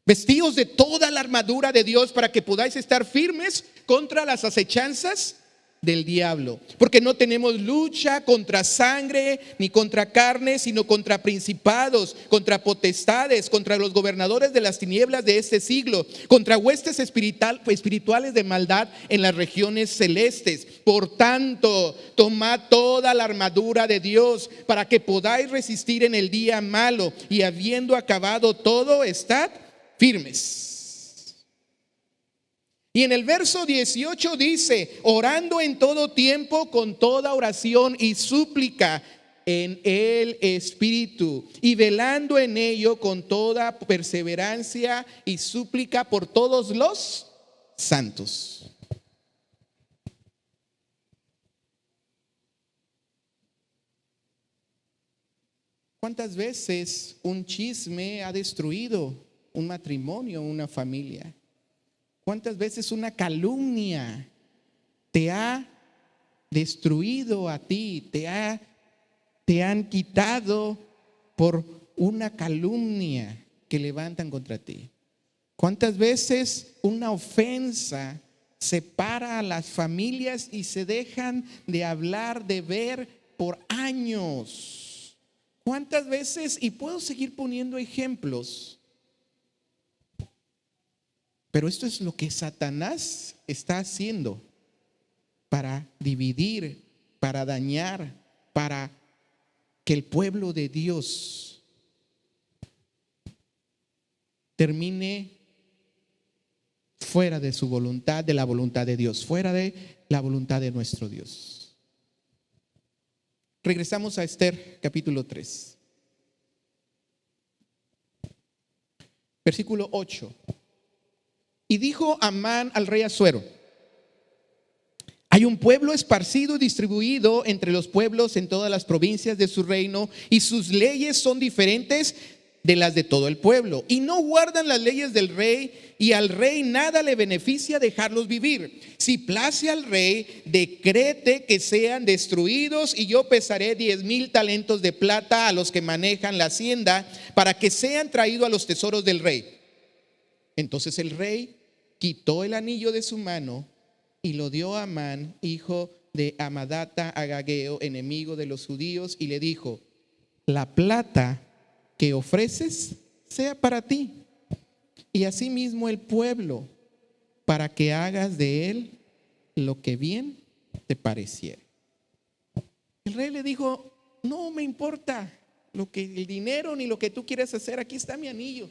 Vestíos de toda la armadura de Dios para que podáis estar firmes contra las acechanzas del diablo. Porque no tenemos lucha contra sangre ni contra carne, sino contra principados, contra potestades, contra los gobernadores de las tinieblas de este siglo, contra huestes espirituales de maldad en las regiones celestes. Por tanto, tomad toda la armadura de Dios para que podáis resistir en el día malo, y habiendo acabado todo, estad firmes. Y en el verso 18 dice, orando en todo tiempo con toda oración y súplica en el Espíritu, y velando en ello con toda perseverancia y súplica por todos los santos. ¿Cuántas veces un chisme ha destruido un matrimonio, una familia? ¿Cuántas veces una calumnia te ha destruido a ti? Te han quitado por una calumnia que levantan contra ti. ¿Cuántas veces una ofensa separa a las familias y se dejan de hablar, de ver por años? ¿Cuántas veces? Y puedo seguir poniendo ejemplos. Pero esto es lo que Satanás está haciendo para dividir, para dañar, para que el pueblo de Dios termine fuera de su voluntad, de la voluntad de Dios, fuera de la voluntad de nuestro Dios. Regresamos a Esther capítulo 3, versículo 8. Y dijo Amán al rey Asuero: hay un pueblo esparcido y distribuido entre los pueblos en todas las provincias de su reino, y sus leyes son diferentes de las de todo el pueblo, y no guardan las leyes del rey, y al rey nada le beneficia dejarlos vivir. Si place al rey, decrete que sean destruidos, y yo pesaré 10,000 talentos de plata a los que manejan la hacienda, para que sean traídos a los tesoros del rey. Entonces el rey quitó el anillo de su mano y lo dio a Amán, hijo de Amadata, agageo, enemigo de los judíos, y le dijo: la plata que ofreces sea para ti, y asimismo el pueblo, para que hagas de él lo que bien te pareciere. El rey le dijo: no me importa lo que el dinero ni lo que tú quieres hacer, aquí está mi anillo,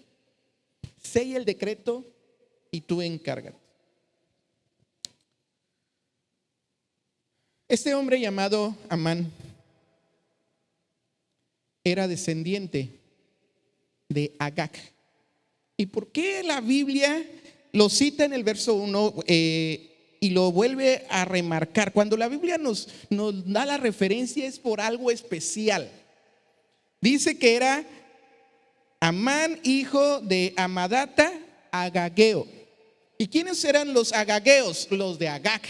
sella el decreto y tú encárgate. Este hombre llamado Amán era descendiente de Agag. ¿Y por qué la Biblia lo cita en el verso 1 y lo vuelve a remarcar? Cuando la Biblia nos da la referencia es por algo especial. Dice que era Amán, hijo de Amadata, agageo. ¿Y quiénes eran los agageos? Los de Agag.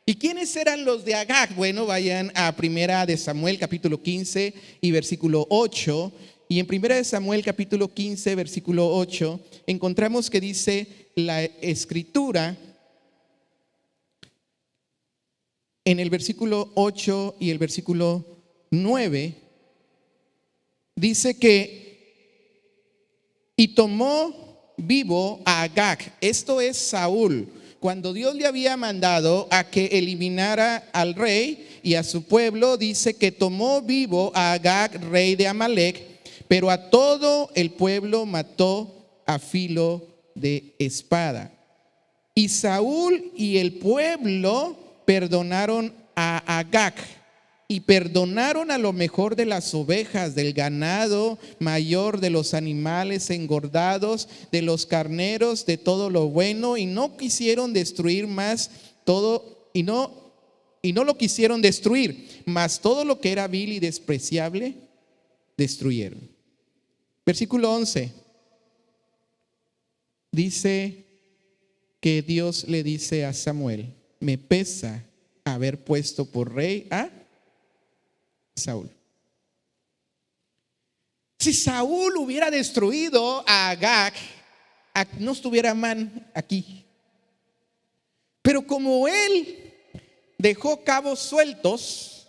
¿Y quiénes eran los de Agag? Bueno, vayan a Primera de Samuel capítulo 15 y versículo 8. Y en Primera de Samuel capítulo 15 versículo 8 encontramos que dice la escritura en el versículo 8 y el versículo 9. Dice que y tomó vivo a Agag, esto es Saúl, cuando Dios le había mandado a que eliminara al rey y a su pueblo. Dice que tomó vivo a Agag, rey de Amalec, pero a todo el pueblo mató a filo de espada. Y Saúl y el pueblo perdonaron a Agag, y perdonaron a lo mejor de las ovejas, del ganado mayor, de los animales engordados, de los carneros, de todo lo bueno, y no quisieron destruir más todo, y no lo quisieron destruir, mas todo lo que era vil y despreciable destruyeron. Versículo 11 dice que Dios le dice a Samuel: me pesa haber puesto por rey a Saúl. Si Saúl hubiera destruido a Agag, no estuviera Amán aquí. Pero como él dejó cabos sueltos,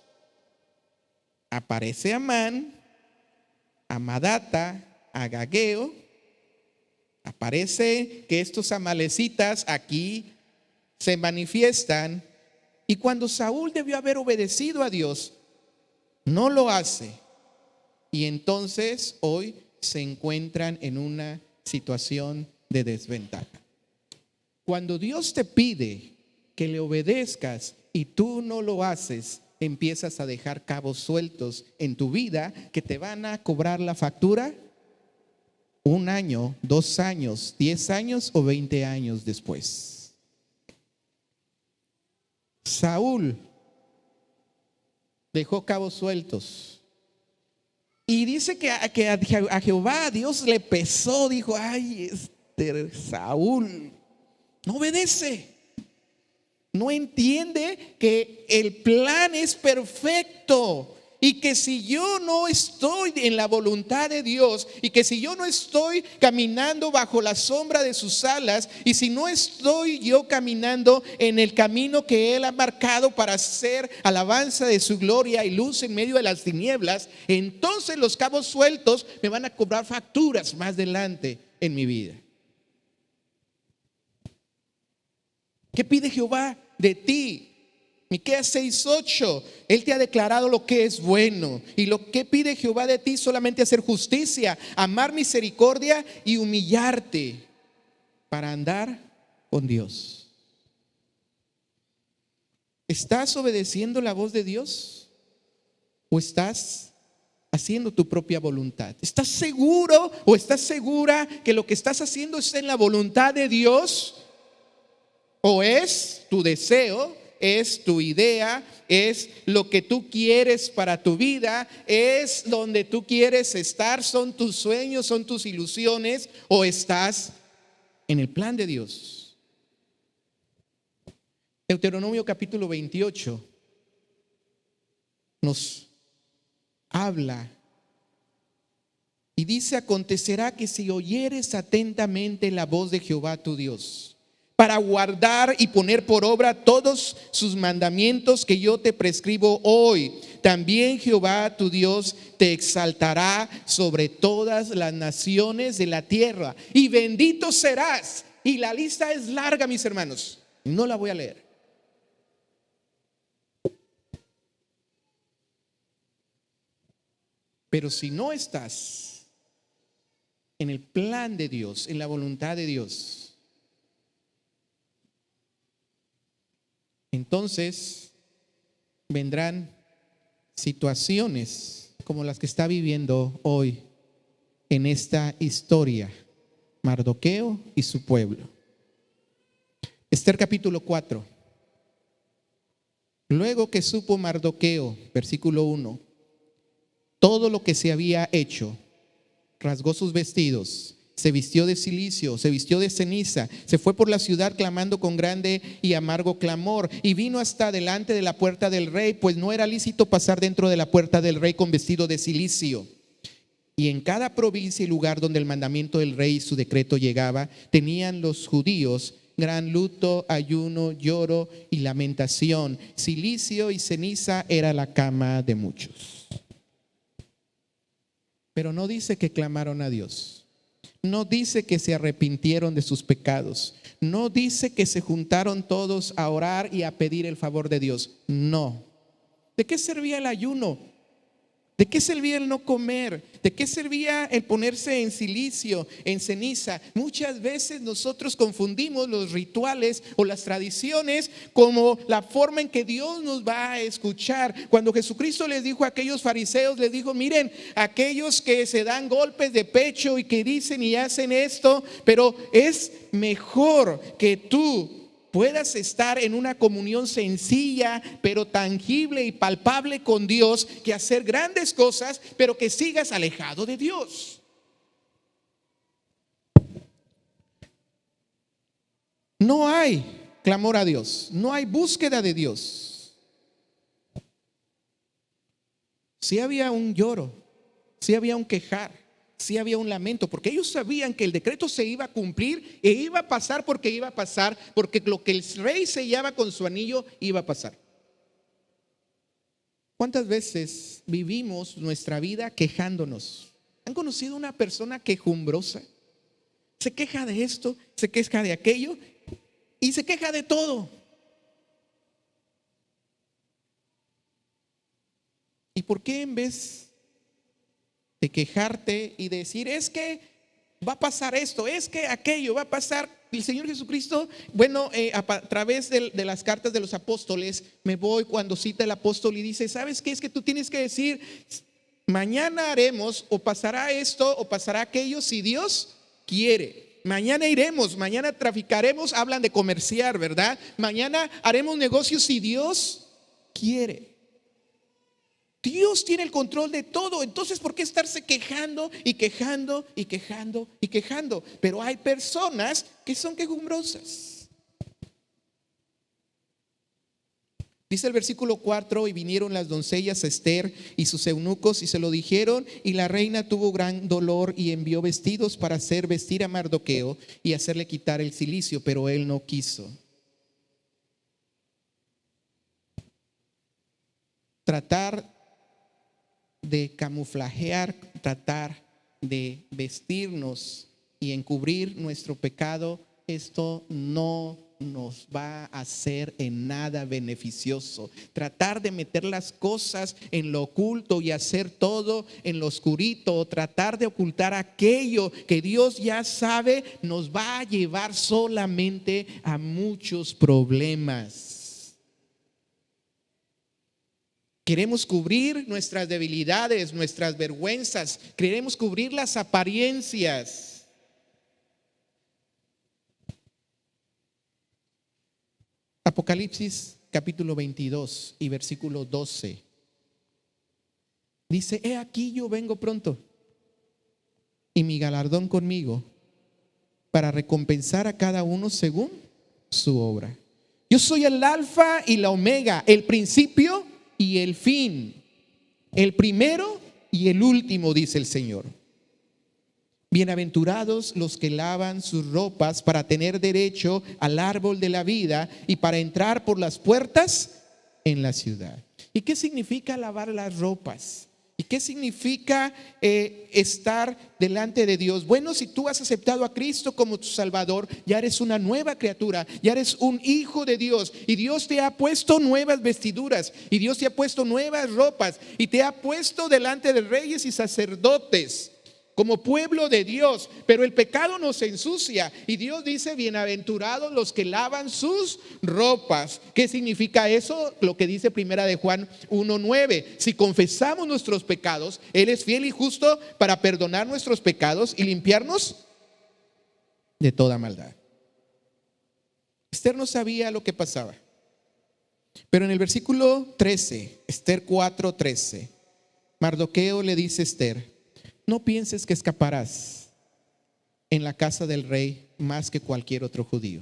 aparece Amán, Amadata, agageo. Aparece que estos amalecitas aquí se manifiestan, y cuando Saúl debió haber obedecido a Dios, no lo hace, y entonces hoy se encuentran en una situación de desventaja. Cuando Dios te pide que le obedezcas y tú no lo haces, empiezas a dejar cabos sueltos en tu vida que te van a cobrar la factura 1 año, 2 años, 10 años o 20 años después. Saúl dejó cabos sueltos, y dice que a Jehová, a Dios le pesó. Dijo: ay, Saúl no obedece, no entiende que el plan es perfecto, y que si yo no estoy en la voluntad de Dios, y que si yo no estoy caminando bajo la sombra de sus alas, y si no estoy yo caminando en el camino que Él ha marcado para hacer alabanza de su gloria y luz en medio de las tinieblas, entonces los cabos sueltos me van a cobrar facturas más adelante en mi vida. ¿Qué pide Jehová de ti? Miqueas 6:8, Él te ha declarado lo que es bueno. Y lo que pide Jehová de ti: solamente hacer justicia, amar misericordia y humillarte para andar con Dios. ¿Estás obedeciendo la voz de Dios o estás haciendo tu propia voluntad? ¿Estás seguro o estás segura que lo que estás haciendo está en la voluntad de Dios? O es tu deseo, es tu idea, es lo que tú quieres para tu vida, es donde tú quieres estar, son tus sueños, son tus ilusiones, o estás en el plan de Dios. Deuteronomio capítulo 28 nos habla y dice: acontecerá que si oyeres atentamente la voz de Jehová tu Dios, para guardar y poner por obra todos sus mandamientos que yo te prescribo hoy, también Jehová tu Dios te exaltará sobre todas las naciones de la tierra, y bendito serás. Y la lista es larga, mis hermanos, no la voy a leer. Pero si no estás en el plan de Dios, en la voluntad de Dios, entonces vendrán situaciones como las que está viviendo hoy en esta historia Mardoqueo y su pueblo. Esther capítulo 4. Luego que supo Mardoqueo, versículo 1, todo lo que se había hecho, rasgó sus vestidos, se vistió de cilicio, se vistió de ceniza, se fue por la ciudad clamando con grande y amargo clamor, y vino hasta delante de la puerta del rey, pues no era lícito pasar dentro de la puerta del rey con vestido de cilicio. Y en cada provincia y lugar donde el mandamiento del rey y su decreto llegaba, tenían los judíos gran luto, ayuno, lloro y lamentación. Cilicio y ceniza era la cama de muchos. Pero no dice que clamaron a Dios. No dice que se arrepintieron de sus pecados. No dice que se juntaron todos a orar y a pedir el favor de Dios. No. ¿De qué servía el ayuno? ¿De qué servía el no comer? ¿De qué servía el ponerse en cilicio, en ceniza? Muchas veces nosotros confundimos los rituales o las tradiciones como la forma en que Dios nos va a escuchar. Cuando Jesucristo les dijo a aquellos fariseos, les dijo: miren, aquellos que se dan golpes de pecho y que dicen y hacen esto, pero es mejor que tú puedas estar en una comunión sencilla, pero tangible y palpable con Dios, que hacer grandes cosas, pero que sigas alejado de Dios. No hay clamor a Dios, no hay búsqueda de Dios. Sí había un lloro, sí había un quejar, sí había un lamento, porque ellos sabían que el decreto se iba a cumplir e iba a pasar, porque iba a pasar, porque lo que el rey sellaba con su anillo iba a pasar. ¿Cuántas veces vivimos nuestra vida quejándonos? ¿Han conocido una persona quejumbrosa? Se queja de esto, se queja de aquello y se queja de todo. ¿Y por qué en vez de quejarte y decir: es que va a pasar esto, es que aquello va a pasar? El Señor Jesucristo, a través de las cartas de los apóstoles, me voy cuando cita el apóstol y dice: ¿sabes qué? Es que tú tienes que decir: mañana haremos, o pasará esto, o pasará aquello, si Dios quiere. Mañana iremos, mañana traficaremos, hablan de comerciar, ¿verdad? Mañana haremos negocios si Dios quiere. Dios tiene el control de todo. Entonces, ¿por qué estarse quejando y quejando y quejando y quejando? Pero hay personas que son quejumbrosas. Dice el versículo 4: y vinieron las doncellas a Esther y sus eunucos y se lo dijeron, y la reina tuvo gran dolor y envió vestidos para hacer vestir a Mardoqueo y hacerle quitar el cilicio, pero él no quiso. Tratar de camuflajear, tratar de vestirnos y encubrir nuestro pecado, esto no nos va a hacer en nada beneficioso. Tratar de meter las cosas en lo oculto y hacer todo en lo oscurito, o tratar de ocultar aquello que Dios ya sabe, nos va a llevar solamente a muchos problemas. Queremos cubrir nuestras debilidades, nuestras vergüenzas, queremos cubrir las apariencias. Apocalipsis capítulo 22 y versículo 12. Dice: he aquí yo vengo pronto, y mi galardón conmigo, para recompensar a cada uno según su obra. Yo soy el alfa y la omega, el principio y el fin, el primero y el último, dice el Señor. Bienaventurados los que lavan sus ropas para tener derecho al árbol de la vida y para entrar por las puertas en la ciudad. ¿Y qué significa lavar las ropas? ¿Y qué significa estar delante de Dios? Bueno, si tú has aceptado a Cristo como tu Salvador, ya eres una nueva criatura, ya eres un hijo de Dios, y Dios te ha puesto nuevas vestiduras, y Dios te ha puesto nuevas ropas, y te ha puesto delante de reyes y sacerdotes como pueblo de Dios. Pero el pecado nos ensucia, y Dios dice: bienaventurados los que lavan sus ropas. ¿Qué significa eso? Lo que dice primera de Juan 1:9: si confesamos nuestros pecados, Él es fiel y justo para perdonar nuestros pecados y limpiarnos de toda maldad. Esther no sabía lo que pasaba, pero en el versículo 13, Esther 4:13, Mardoqueo le dice a Esther: no pienses que escaparás en la casa del rey más que cualquier otro judío,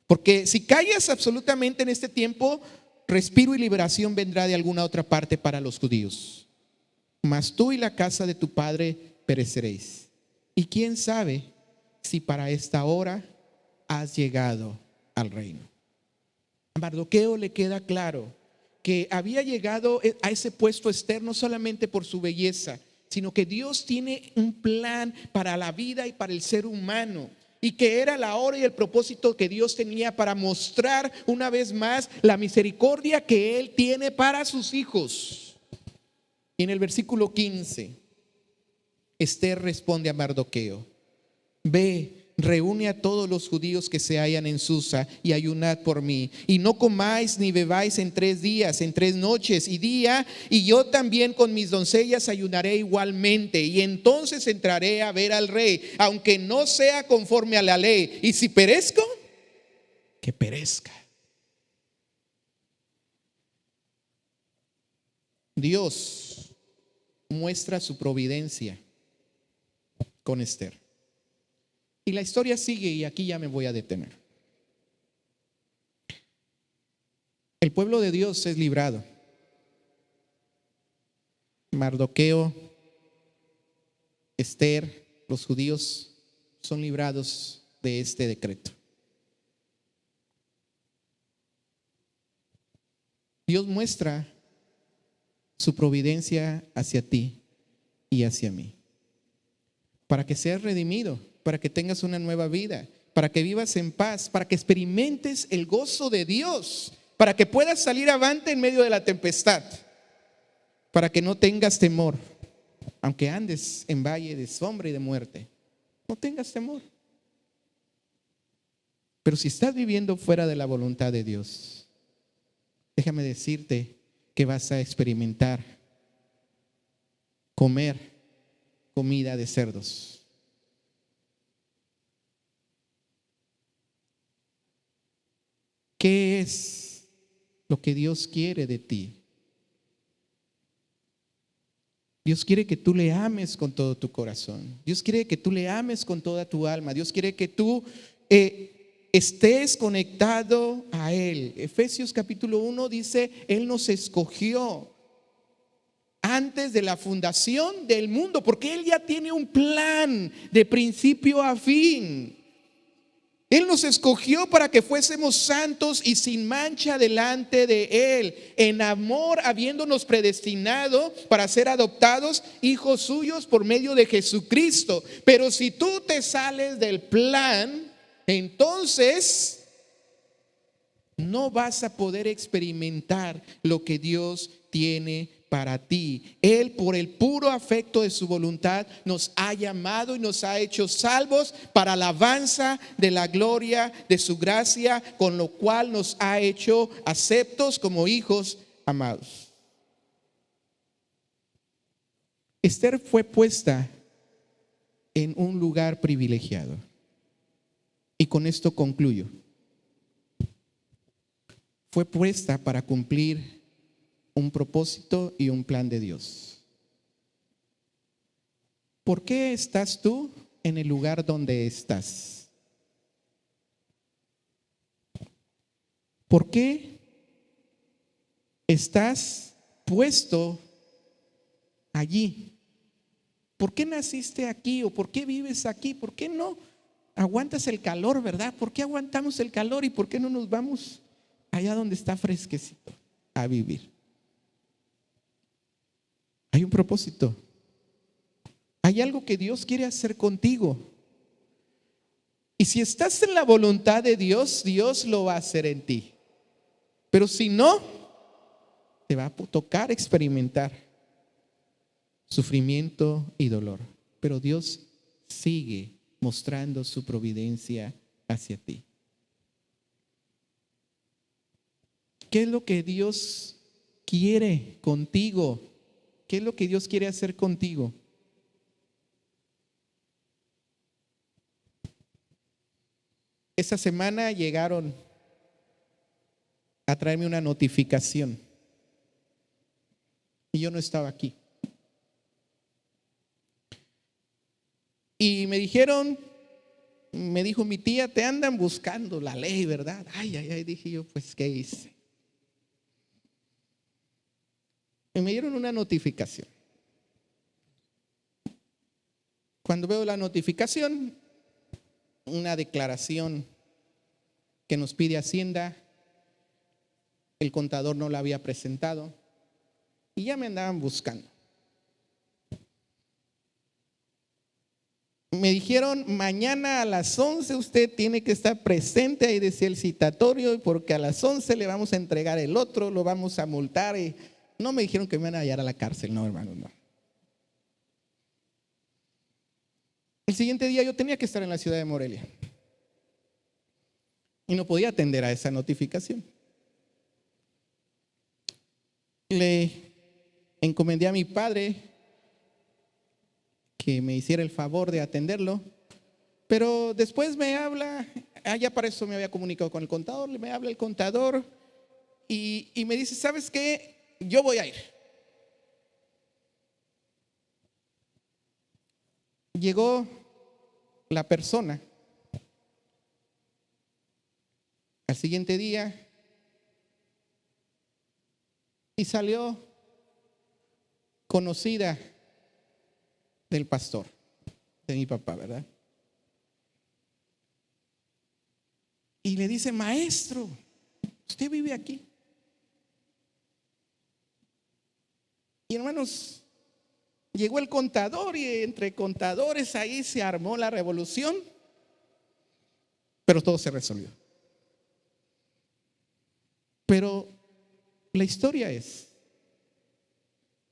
porque si callas absolutamente en este tiempo, respiro y liberación vendrá de alguna otra parte para los judíos, mas tú y la casa de tu padre pereceréis. Y quién sabe si para esta hora has llegado al reino. A Mardoqueo le queda claro que había llegado a ese puesto Esther no solamente por su belleza, sino que Dios tiene un plan para la vida y para el ser humano, y que era la hora y el propósito que Dios tenía para mostrar una vez más la misericordia que Él tiene para sus hijos. Y en el versículo 15, Esther responde a Mardoqueo: ve, reúne a todos los judíos que se hallan en Susa y ayunad por mí, y no comáis ni bebáis en 3 días, en 3 noches y día, y yo también con mis doncellas ayunaré igualmente, y entonces entraré a ver al rey, aunque no sea conforme a la ley, y si perezco, que perezca. Dios muestra su providencia con Esther. Y la historia sigue, y aquí ya me voy a detener. El pueblo de Dios es librado. Mardoqueo, Esther, los judíos son librados de este decreto. Dios muestra su providencia hacia ti y hacia mí, para que seas redimido, para que tengas una nueva vida, para que vivas en paz, para que experimentes el gozo de Dios, para que puedas salir avante en medio de la tempestad, para que no tengas temor, aunque andes en valle de sombra y de muerte, no tengas temor. Pero si estás viviendo fuera de la voluntad de Dios, déjame decirte que vas a experimentar comer comida de cerdos. ¿Qué es lo que Dios quiere de ti? Dios quiere que tú le ames con todo tu corazón. Dios quiere que tú le ames con toda tu alma. Dios quiere que tú estés conectado a Él. Efesios capítulo 1 dice: Él nos escogió antes de la fundación del mundo, porque Él ya tiene un plan de principio a fin. Él nos escogió para que fuésemos santos y sin mancha delante de Él, en amor, habiéndonos predestinado para ser adoptados hijos suyos por medio de Jesucristo. Pero si tú te sales del plan, entonces no vas a poder experimentar lo que Dios tiene para ti. Él, por el puro afecto de su voluntad, nos ha llamado y nos ha hecho salvos para alabanza de la gloria de su gracia, con lo cual nos ha hecho aceptos como hijos amados. Esther fue puesta en un lugar privilegiado. Y con esto concluyo. fue puesta para cumplir un propósito y un plan de Dios. ¿Por qué estás tú en el lugar donde estás? ¿Por qué estás puesto allí? ¿Por qué naciste aquí o por qué vives aquí? ¿Por qué no aguantas el calor, verdad? ¿Por qué aguantamos el calor y por qué no nos vamos allá donde está fresquecito a vivir? Hay un propósito. Hay algo que Dios quiere hacer contigo. Y si estás en la voluntad de Dios, Dios lo va a hacer en ti. Pero si no, te va a tocar experimentar sufrimiento y dolor. Pero Dios sigue mostrando su providencia hacia ti. ¿Qué es lo que Dios quiere contigo? ¿Qué es lo que Dios quiere hacer contigo? Esa semana llegaron a traerme una notificación y yo no estaba aquí. Y me dijo mi tía, te andan buscando la ley, ¿verdad? Ay, dije yo, pues, ¿qué hice? Y me dieron una notificación. Cuando veo la notificación, una declaración que nos pide Hacienda, el contador no la había presentado y ya me andaban buscando. Me dijeron, mañana a las 11 usted tiene que estar presente, ahí decía el citatorio, porque a las 11 le vamos a entregar el otro, lo vamos a multar. Y no me dijeron que me iban a hallar a la cárcel, no, hermano, no. El siguiente día yo tenía que estar en la ciudad de Morelia y no podía atender a esa notificación. Le encomendé a mi padre que me hiciera el favor de atenderlo, pero después me habla, ya para eso me había comunicado con el contador, me habla el contador y me dice, ¿sabes qué? Yo voy a ir. Llegó la persona al siguiente día y salió conocida del pastor, de mi papá, ¿verdad? Y le dice, maestro, usted vive aquí. Y hermanos, llegó el contador y entre contadores ahí se armó la revolución, pero todo se resolvió. Pero la historia es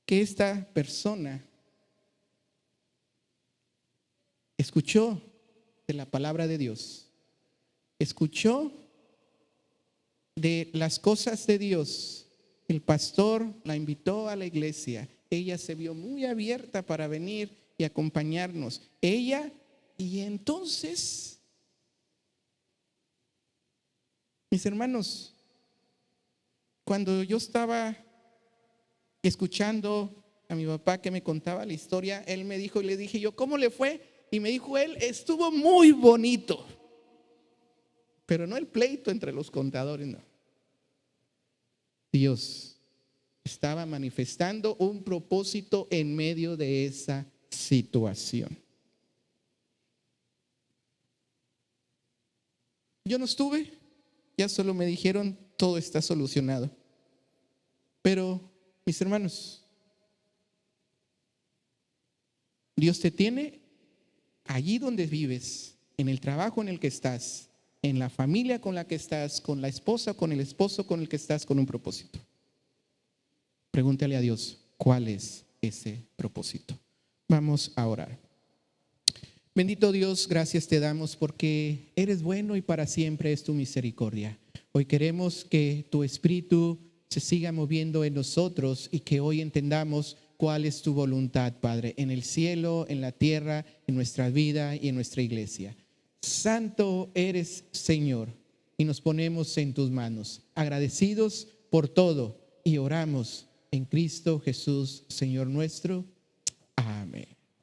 que esta persona escuchó de la palabra de Dios, escuchó de las cosas de Dios. El pastor la invitó a la iglesia. Ella se vio muy abierta para venir y acompañarnos. Ella, y entonces, mis hermanos, cuando yo estaba escuchando a mi papá que me contaba la historia, él me dijo, y le dije yo, ¿cómo le fue? Y me dijo él, estuvo muy bonito, pero no el pleito entre los contadores, no. Dios estaba manifestando un propósito en medio de esa situación. Yo no estuve, ya solo me dijeron, todo está solucionado. Pero, mis hermanos, Dios te tiene allí donde vives, en el trabajo en el que estás, en la familia con la que estás, con la esposa, con el esposo con el que estás, con un propósito. Pregúntale a Dios, ¿cuál es ese propósito? Vamos a orar. Bendito Dios, gracias te damos porque eres bueno y para siempre es tu misericordia. Hoy queremos que tu Espíritu se siga moviendo en nosotros y que hoy entendamos cuál es tu voluntad, Padre, en el cielo, en la tierra, en nuestra vida y en nuestra iglesia. Santo eres, Señor, y nos ponemos en tus manos, agradecidos por todo, y oramos en Cristo Jesús, Señor nuestro.